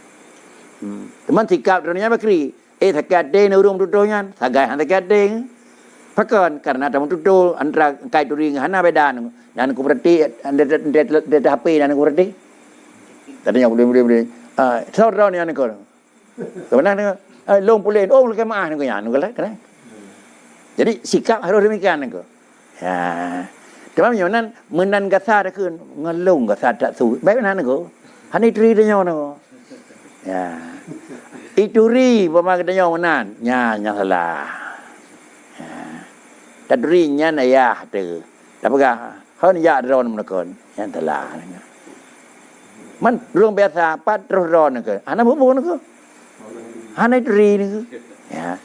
Teman sikap dia bakri. Sakat dia urung tutuhnya. Sagai han sakat dia. Pakan karena tamu tutul antara kai turi hana bedan dan aku berarti dia HP dan aku berarti tadinya boleh saudara ni anak kau kebenaran long pulen ke maah ni kau kan jadi sikap harus demikian kau ya cuma nyonan menan gasar kun ngalung gasar tak su baik mana kau hani turi dia nyono ya ituri pemang dia menan nya salah tadrinya na ya tu tapakah han ya ron menakon yang telah man rung biasa pat terus ron ke ana bubu ke ana dri ni ya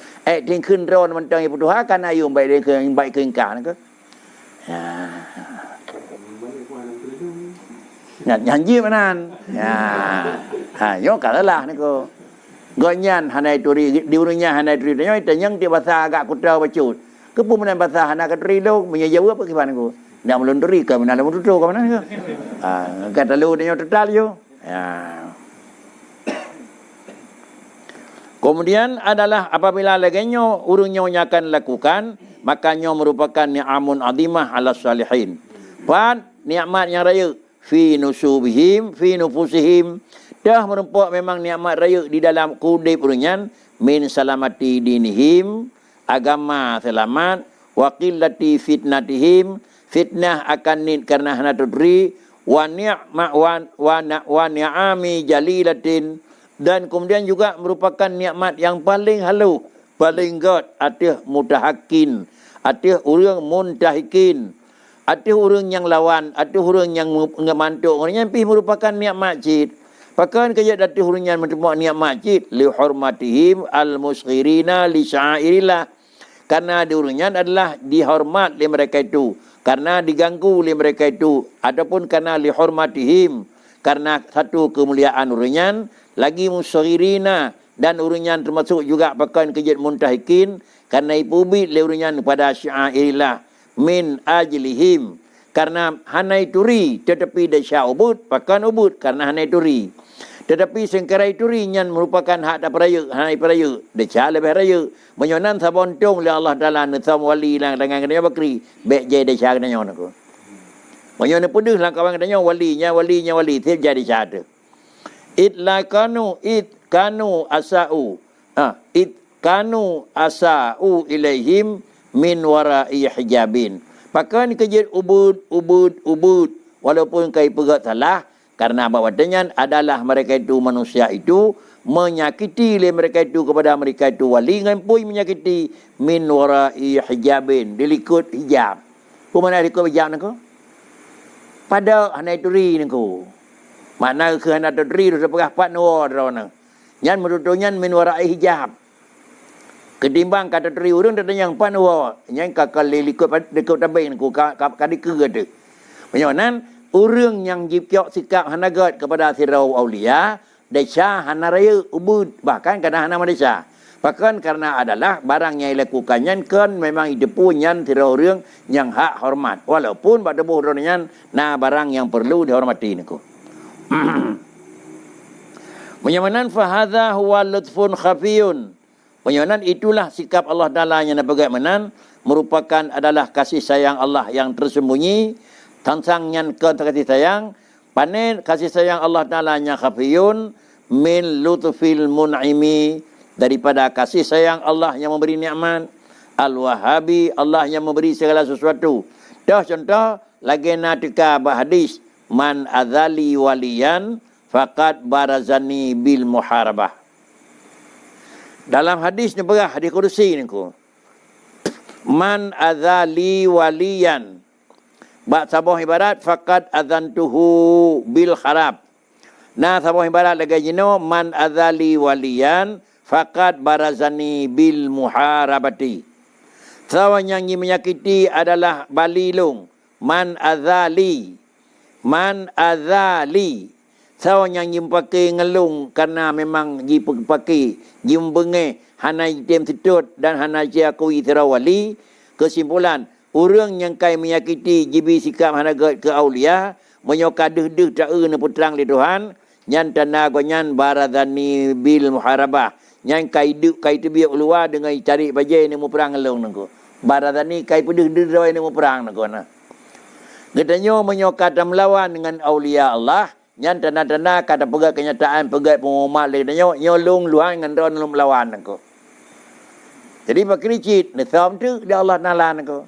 ting khun ron man tang ibu tuha kan ayu baik dia ke baik ke ingkar ke ya nyanyi manan ya yo kalalah ni ko gonyan hanai turi diurungnya hanai turi nyo tanyang dia bahasa agak kutra bacut kepumenan bahasa hana katrilo menyejauh apa gimana ko ndak melunduri ke mana lamun tutu ke mana ke kata lu dia total yo ya kemudian adalah apabila lagenyo urungnya akan lakukan makanya merupakan ni'amun azimah ala salihin pan nikmat yang raya fi nusubihim fi nufusihim dah merupakan memang nikmat raya di dalam kudip urunyan min salamati dinihim agama selamat wa qillati fitnatihim fitnah akan nit karena hana tudri wa ni'ma wa ni'ami jalilatin dan kemudian juga merupakan nikmat yang paling halu paling god atih mutahakin atih urang muntahikin atih urang yang lawan atih urang yang ngemantuk orangnya pi merupakan nikmat cid pakan kaya datih urang yang merupakan nikmat cid li hurmatihim al musghirina li syairillah karena diurunnya adalah dihormat oleh mereka itu. Karena diganggu oleh mereka itu. Adapun karena lihormatihim. Karena satu kemuliaan urunyan. Lagi musyrina. Dan urunyan termasuk juga pakan kejid muntahikin. Karena ipubit oleh urunyan pada syairillah. Min ajlihim. Karena hanai turi. Tetapi desya ubud. Pakan ubud. Karena hanai turi. Tetapi sengkerai turi yang merupakan hak tak peraya, hanai peraya. Dia lebih raya. Menyonan sabontong oleh Allah Ta'ala nesam wali lang dengan kena bakri. Baik jaya dia kena nyon aku. Menyonan pedih lang kawan kena walinya wali. Sip jadi syahada. It kanu asa'u. kanu asa'u ilaihim min wara'i hijabin. Pakai ni kerja ubud. Walaupun kai pegat salah, karena bawatanya adalah mereka itu manusia itu menyakiti mereka itu kepada mereka itu wali dengan pun menyakiti min wara'i hijabin, dilikut hijab. Pemana dilikut hijab nako? Pada hanai turi nako. Makna ke hanai turi tu sepegah pat nuwa drona. Nyan merutunyan min wara'i hijab. Ketimbang kata teri urang dan yang pan wa yang kakal likut dekat tabain ku kadi ke tu. Menyonan urang yang jipyok sikap hanagat kepada sirau aulia desa hanaraya ubud bahkan kadang hana desa. Bahkan karena adalah barang yang dilakukannya kan memang itu punyan sirau urang yang hak hormat walaupun pada buhronnya na barang yang perlu dihormati niku. Menyonan fa hadza huwa lutfun khafiyun. Penyonan itulah sikap Allah Ta'ala yang bagaimana merupakan adalah kasih sayang Allah yang tersembunyi. Tansang yang kasih sayang. Panen kasih sayang Allah Ta'ala yang khafiyun. Min lutfil mun'imi. Daripada kasih sayang Allah yang memberi nikmat. Al-Wahabi, Allah yang memberi segala sesuatu. Dah contoh, lagi natika bahadis. Man azali waliyan faqad barazani bil muharabah. Dalam hadis ni berah, hadis kursi ni ku. Man azali waliyan. Bak sabah ibarat, faqad azantuhu bil kharab. Nah sabah ibarat lagi jino, man azali waliyan, faqad barazani bil muharabati. Sawan yang menyakiti adalah balilung. Man azali. Man azali. Sawan yang pakai ngelung karena memang pakai jimbengai hana item situt dan hana jiakui terawali. Kesimpulan, orang yang kai menyakiti jibi sikap hana ke aulia menyokadeh tak na putrang li Tuhan nyan tanda gonyan baradani bil muharabah nyan kai tebiak luar dengan cari bajai ni mu perang ngelung nangko. Baradani kai pedeh roi ni mu perang nangko na. Getanyo menyokad melawan dengan aulia Allah. Yang tanda-tanda kata pegat kenyataan, pegat pengumuman lagi nyolong luang dengan orang melawan aku. Jadi pak kricit nisam tu dia Allah Taala aku.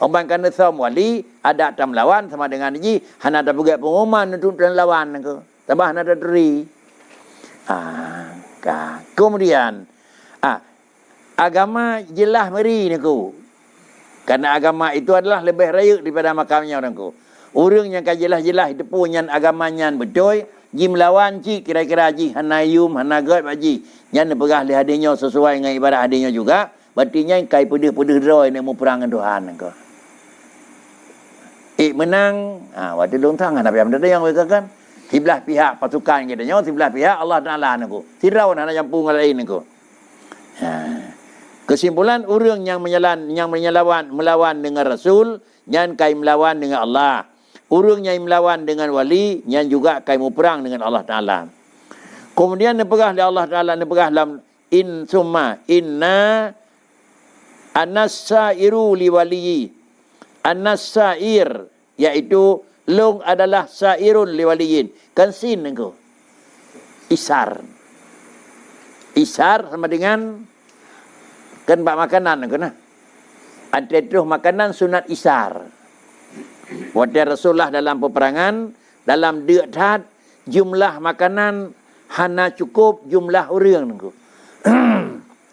Orang kan nisam wali ada tam lawan sama dengan ji hana ada pegat pengumuman untuk lawan aku. Tambah hana ada teri. Kemudian agama jelas meri niku. Karena agama itu adalah lebih raya daripada makamnya orangku. Orang yang jelas-jelas itu punya agamanya betul, ji melawan ji kira-kira ji hanayum hanagat baji. Yang pegah li hadinya sesuai dengan ibarat hadinya juga, berarti yang kai pedih-pedih roy nak mau perang dengan Tuhan engkau. Menang, waktu lontang ada yang yang berkatakan sebelah pihak pasukan kita nyo, sebelah pihak Allah Taala engkau. Tirau nak campur lain engkau. Kesimpulan orang yang melawan dengan Rasul, yang kai melawan dengan Allah. Orang yang melawan dengan wali, yang juga kai perang dengan Allah Ta'ala. Kemudian nepegah Allah Ta'ala, nepegah dalam inna an-nasairu li waliyi. An-nasair, iaitu long adalah sairun li waliyin. Kan sin engkau. Isar. Isar sama dengan kan bak makanan engkau nah. Ada tu makanan sunat isar. Waktu Rasulullah dalam peperangan, dalam dekat jumlah makanan hana cukup jumlah orang nengku.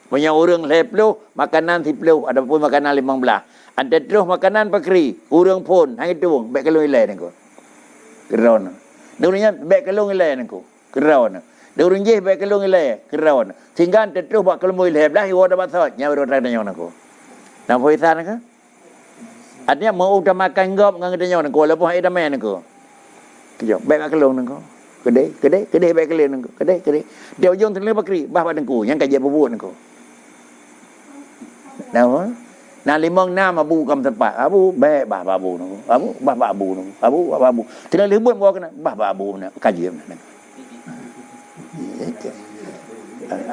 Banyak orang 10, makanan 10, ada pun makanan 15. Ada terus makanan pakri, orang pun hang itu baik kalau ilai nengku. Keron. Dulunya baik kalau ilai nengku. Keron. Dulun je baik kalau ilai, keron. Sehingga terus buat kalau ilai belah iwa dapat sat, nyawa orang tanya nengku. Nampak isan nengku? Artinya mau utamakan gop dengan katanya orang walaupun hai damai nengko. Kejap baik kelong nengko. Kedai baik kelong nengko. Kedai. Dia ujung terlalu bakri bah padengku yang kajak bubuk nengko. Nama? Na limang nama abu kam tempat. Abu baik bah babu nengko. Abu bah babu nengko. Abu bah babu. Terlalu lebut bawa kena bah babu nengko. Kajak nengko.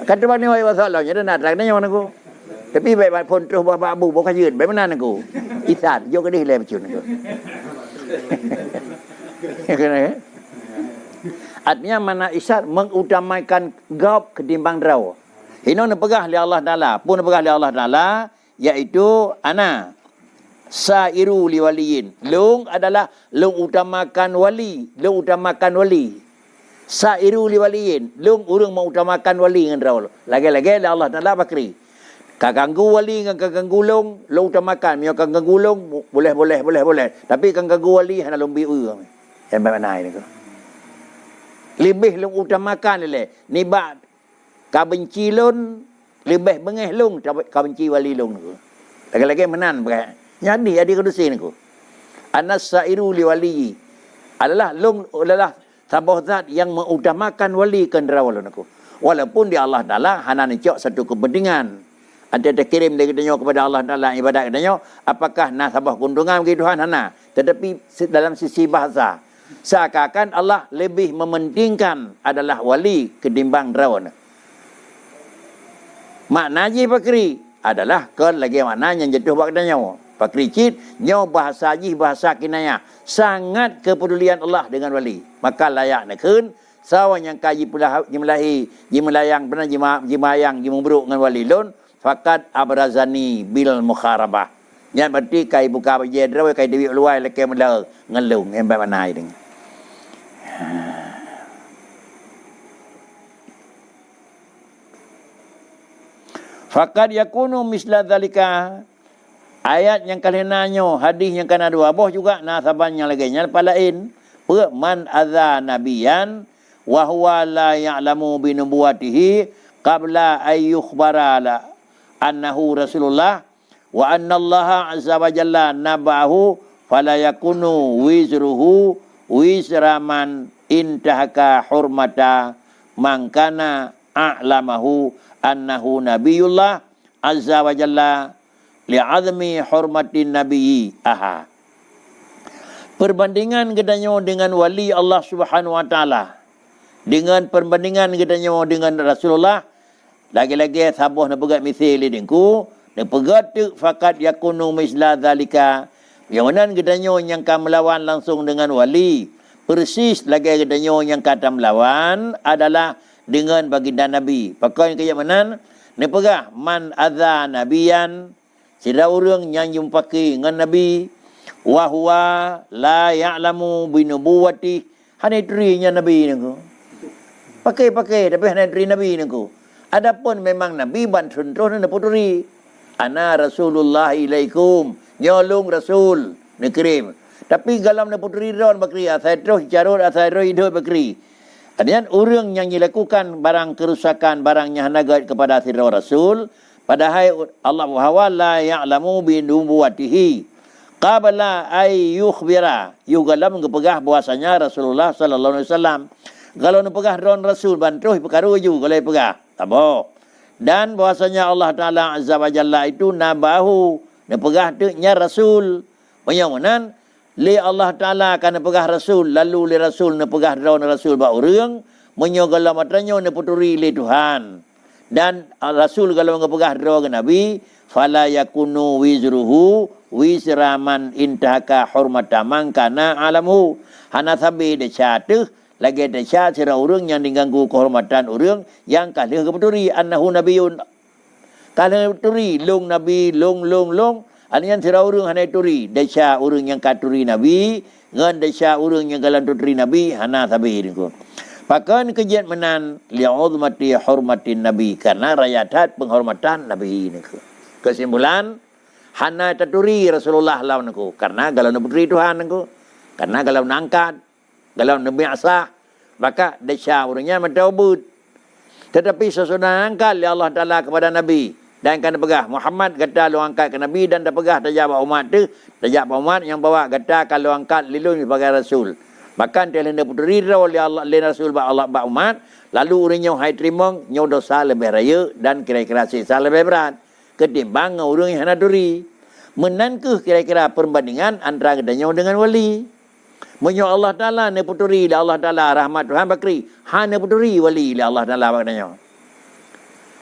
Kata bani wai wasallam nya nak tanya nengko. Tapi baik pun terus bah babu bawa kajak. Baik mana nengko? Isan, yo kedih le becun tu. Artinya mana isan mengutamakan gap ketimbang draw. Hino nak pegah li Allah Taala, pun nak pegah li Allah Taala, iaitu ana sairu li waliyin. Long adalah long utamakan wali, long utamakan wali. Sairu li waliyin, long urang mengutamakan wali dengan raul. Lagi-lagi li Allah Taala bakri. Kaganggu wali dengan kaganggu long utamakan. Mio kaganggu long boleh. Tapi kaganggu wali hana long biu. Yang mana ini ko. Lebih long utamakan le. Ni ba kabenci lon lebih bengeh long kabenci wali long ko. Lagi-lagi menan pakai. Jadi ada kondusi ni ko. Anas sairu li wali adalah long adalah sabah zat yang mengutamakan wali kendera wala ko. Walaupun di Allah Taala hana necok satu kepentingan. Ada kirim dari katanya kepada Allah Taala ibadat katanya, apakah nasabah kundungan bagi Tuhan hana. Tetapi dalam sisi bahasa seakan-akan Allah lebih mementingkan adalah wali ketimbang derawan. Maknanya pakri adalah lagi maknanya jatuh buat katanya. Pakri cit nyaw bahasa ji bahasa kinaya sangat kepedulian Allah dengan wali. Maka layak nakun sawan yang kaji pula jimelayang pernah jimayang jimumbruk dengan wali lon fakat abrazani bil mukharabah. Yang berarti kai buka baje drawe kai dewi luai leke mele ngelung yang mana ini. Fakat yakunu misla dzalika. Ayat yang kalian nanyo, hadis yang kana dua boh juga nasabannya lagi nya palain. Man adza nabiyan wa huwa la ya'lamu bi nubuwatihi qabla ay yukhbara la annahu rasulullah wa anna Allah azza wa jalla nabahu fala yakunu wizruhu wizraman intahaka hurmata man kana a'lamahu annahu nabiyullah azza wa jalla li'azmi hurmatin nabiyyi. Aha. Perbandingan gedanya dengan wali Allah Subhanahu wa taala. Dengan perbandingan gedanya dengan Rasulullah, lagi-lagi sabuh nak pegat misal dengku, nak pegat tu fakat yakunu misla zalika. Yang mana gedanya yang kan melawan langsung dengan wali, persis lagi gedanya yang kata melawan adalah dengan baginda Nabi. Pakai kayak mana? Nak pegah man adza nabiyan, sida urang yang jumpaki dengan Nabi wa huwa la ya'lamu bi nubuwati, hanya dirinya Nabi niku. Pakai tapi hanya diri Nabi niku. Adapun memang Nabi ban contoh na puturi. Ana Rasulullah ilaikum, nyolong Rasul nekirim. Tapi galam na puturi ron bakri asai terus carut asai roh hidup bakri. Kemudian orang yang dilakukan barang kerusakan barangnya hanagat kepada sirah Rasul, padahal Allah wa la ya'lamu bi nubuwatihi qabla ay yukhbira. Yugalam ngepegah bahwasanya Rasulullah sallallahu alaihi wasallam kalau nak pegah ron Rasul bantuh perkara ju kalau pegah. Tak apa. Dan bahwasanya Allah Taala azza wa jalla itu nabahu, nak pegah tu nya Rasul. Menyamanan li Allah Taala kana pegah Rasul lalu li Rasul nak pegah ron Rasul ba urang menyogala matanya nak puturi li Tuhan. Dan Rasul kalau ngepegah ron ke Nabi fala yakunu wizruhu wizraman intaka hurmataman kana alamu. Hana sabi de catuh lagi ada syarat orang yang diganggu kehormatan orang yang kalah keputuri annahu nabiyun. Kalah turi long nabi long anian sira orang hana turi desya orang yang katuri nabi ngan desya orang yang kalah turi nabi hana sabi niku. Pakan kejian menan li'uzmati hurmatin nabi karena rayatat penghormatan nabi niku. Kesimpulan hana taturi Rasulullah lawan niku karena galau putri Tuhan niku. Karena galau nangkat kalau Nabi Asah, maka desya orangnya mentaubat. Tetapi sesudah angkat oleh Allah Ta'ala kepada Nabi. Dan kena pegah Muhammad kata lu angkat ke Nabi dan dah pegah tajab umat tu. Tajab umat yang bawa kata kalau angkat lilun sebagai Rasul. Bahkan dia hendak puteri oleh Allah oleh Rasul ba Allah ba umat. Lalu orangnya hai terima nyo dosa lebih raya dan kira-kira sisa lebih berat. Ketimbang orang yang hendak duri. Menankah kira-kira perbandingan antara kedanya dengan wali. Menyo Allah Ta'ala ne puturi li Allah Ta'ala rahmat Tuhan bakri. Ha ne puturi wali li Allah Ta'ala bakdanya.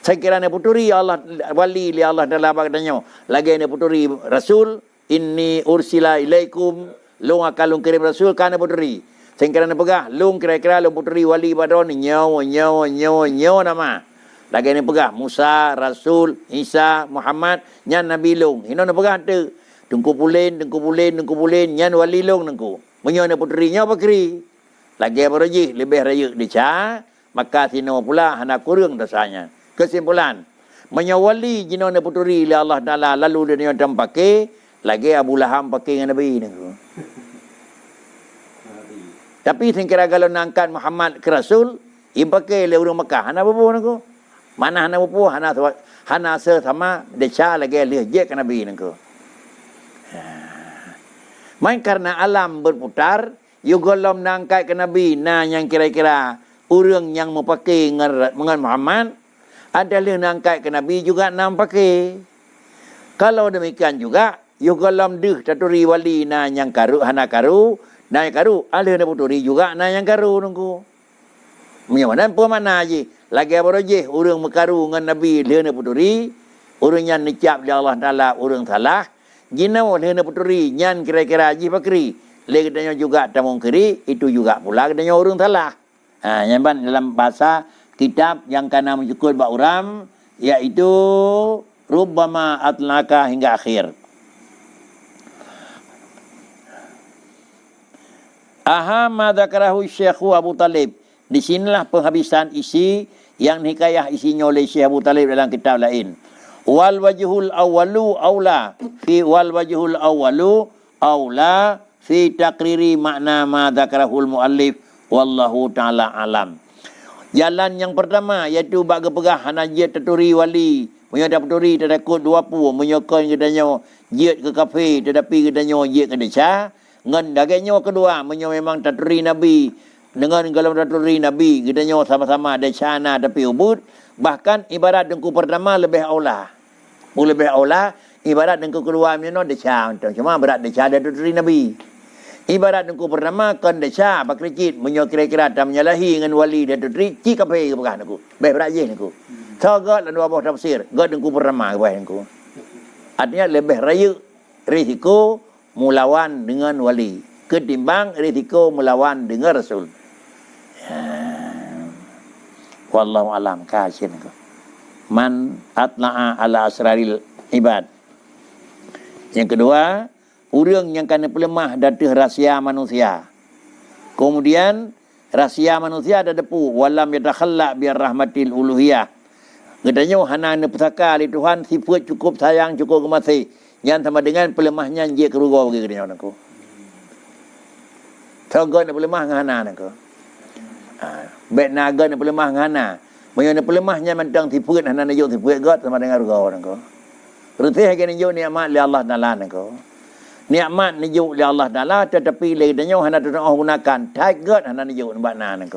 Saya kira ne puturi Allah wali li Allah Ta'ala bakdanya. Lagi ne puturi Rasul. Inni ursila ilaikum. Long akalung kirim Rasul kan ne puturi. Saya kira ne pegah. Long kira-kira long puturi wali badon. Nyawa nama. Lagi ni pegah Musa, Rasul, Isa, Muhammad, nyan Nabi long. Hino na pegah tu. Tungku pulin, nyan wali long nengku. Menyo na puterinya bakri. Lagi berji lebih raya dica, maka sino pula hana kurang dosanya. Kesimpulan, menyo wali jino na puteri li Allah Taala lalu dia nyodam pakai, lagi Abu Lahab pakai dengan Nabi nengku. Tapi singkira kalau nangkat Muhammad ke Rasul, ia pakai le urang Mekah. Hana apa nengku? Mana hana apa? Hana sama deca lagi le je ke Nabi nengku. Main karena alam berputar, yugolam nangkat ke Nabi, nah yang kira-kira urang yang mau pakai dengan Muhammad, ada le nangkat ke Nabi juga nam pakai. Kalau demikian juga, yugolam deh taturi wali nah yang karu hana karu. Nah yang karu, ada nak puturi juga, nah yang karu nunggu. Mana pun mana je. Lagi apa je, orang mekaru dengan Nabi, dia nak puturi. Orang yang necap dia Allah Ta'ala, orang salah. Jinau, dia nak puturi, nyan kira-kira je pakri. Lagi katanya juga tamung kiri, itu juga pula katanya orang salah. Yang dalam bahasa kitab yang kana menyukul ba'uram, iaitu Rubbama atlaka hingga akhir. Aha ma dzakarahu Syekh Abu Talib. Di sinilah penghabisan isi yang hikayah isinya oleh Syekh Abu Talib dalam kitab lain. Wal wajhul awwalu aula fi taqriri makna ma dzakarahul muallif wallahu taala alam. Jalan yang pertama iaitu bagi pegah hanajat taturi wali, menyada taturi tadakut dua pu, menyokon gedanya jid ke kafe tetapi gedanya jid ke desa. Ngan dagangnya kedua, memang taturi Nabi. Dengan kalau taturi Nabi, gedanya sama-sama ada syana tapi ubud. Bahkan ibarat dengku pertama lebih aula. Lebih aula, ibarat dengku kedua ada syana. Cuma berat desa ada taturi Nabi. Ibarat dengku pertama, kan desa, bakricit. Kira-kira tak menyalahi dengan wali dan taturi. Cik apa yang bukan aku. Baik berat je aku. So, God dan dua buah tafsir. God dengku pertama, aku. Artinya lebih raya risiko melawan dengan wali ketimbang risiko melawan dengan Rasul. Wallahu alam kasih. Man atla'a ala asraril ibad. Yang kedua, orang yang kena pelemah dari rahsia manusia. Kemudian rahsia manusia ada depu walam yatakhalla biar rahmatil uluhiyah. Katanya hana ne pesaka li Tuhan sifat cukup sayang cukup kemasih. Yang sama dengan pelemahnya dia keruga bagi dia nak. Togon nak pelemah ngana nak. Bet naga nak pelemah ngana. Menyo nak pelemahnya mentang tiput hana najuk tiput god sama dengan ruga nak. Rutih ke najuk nikmat li Allah Taala nak. Nikmat najuk li Allah Taala tetapi le dia hana gunakan tight god hana najuk nampak nak.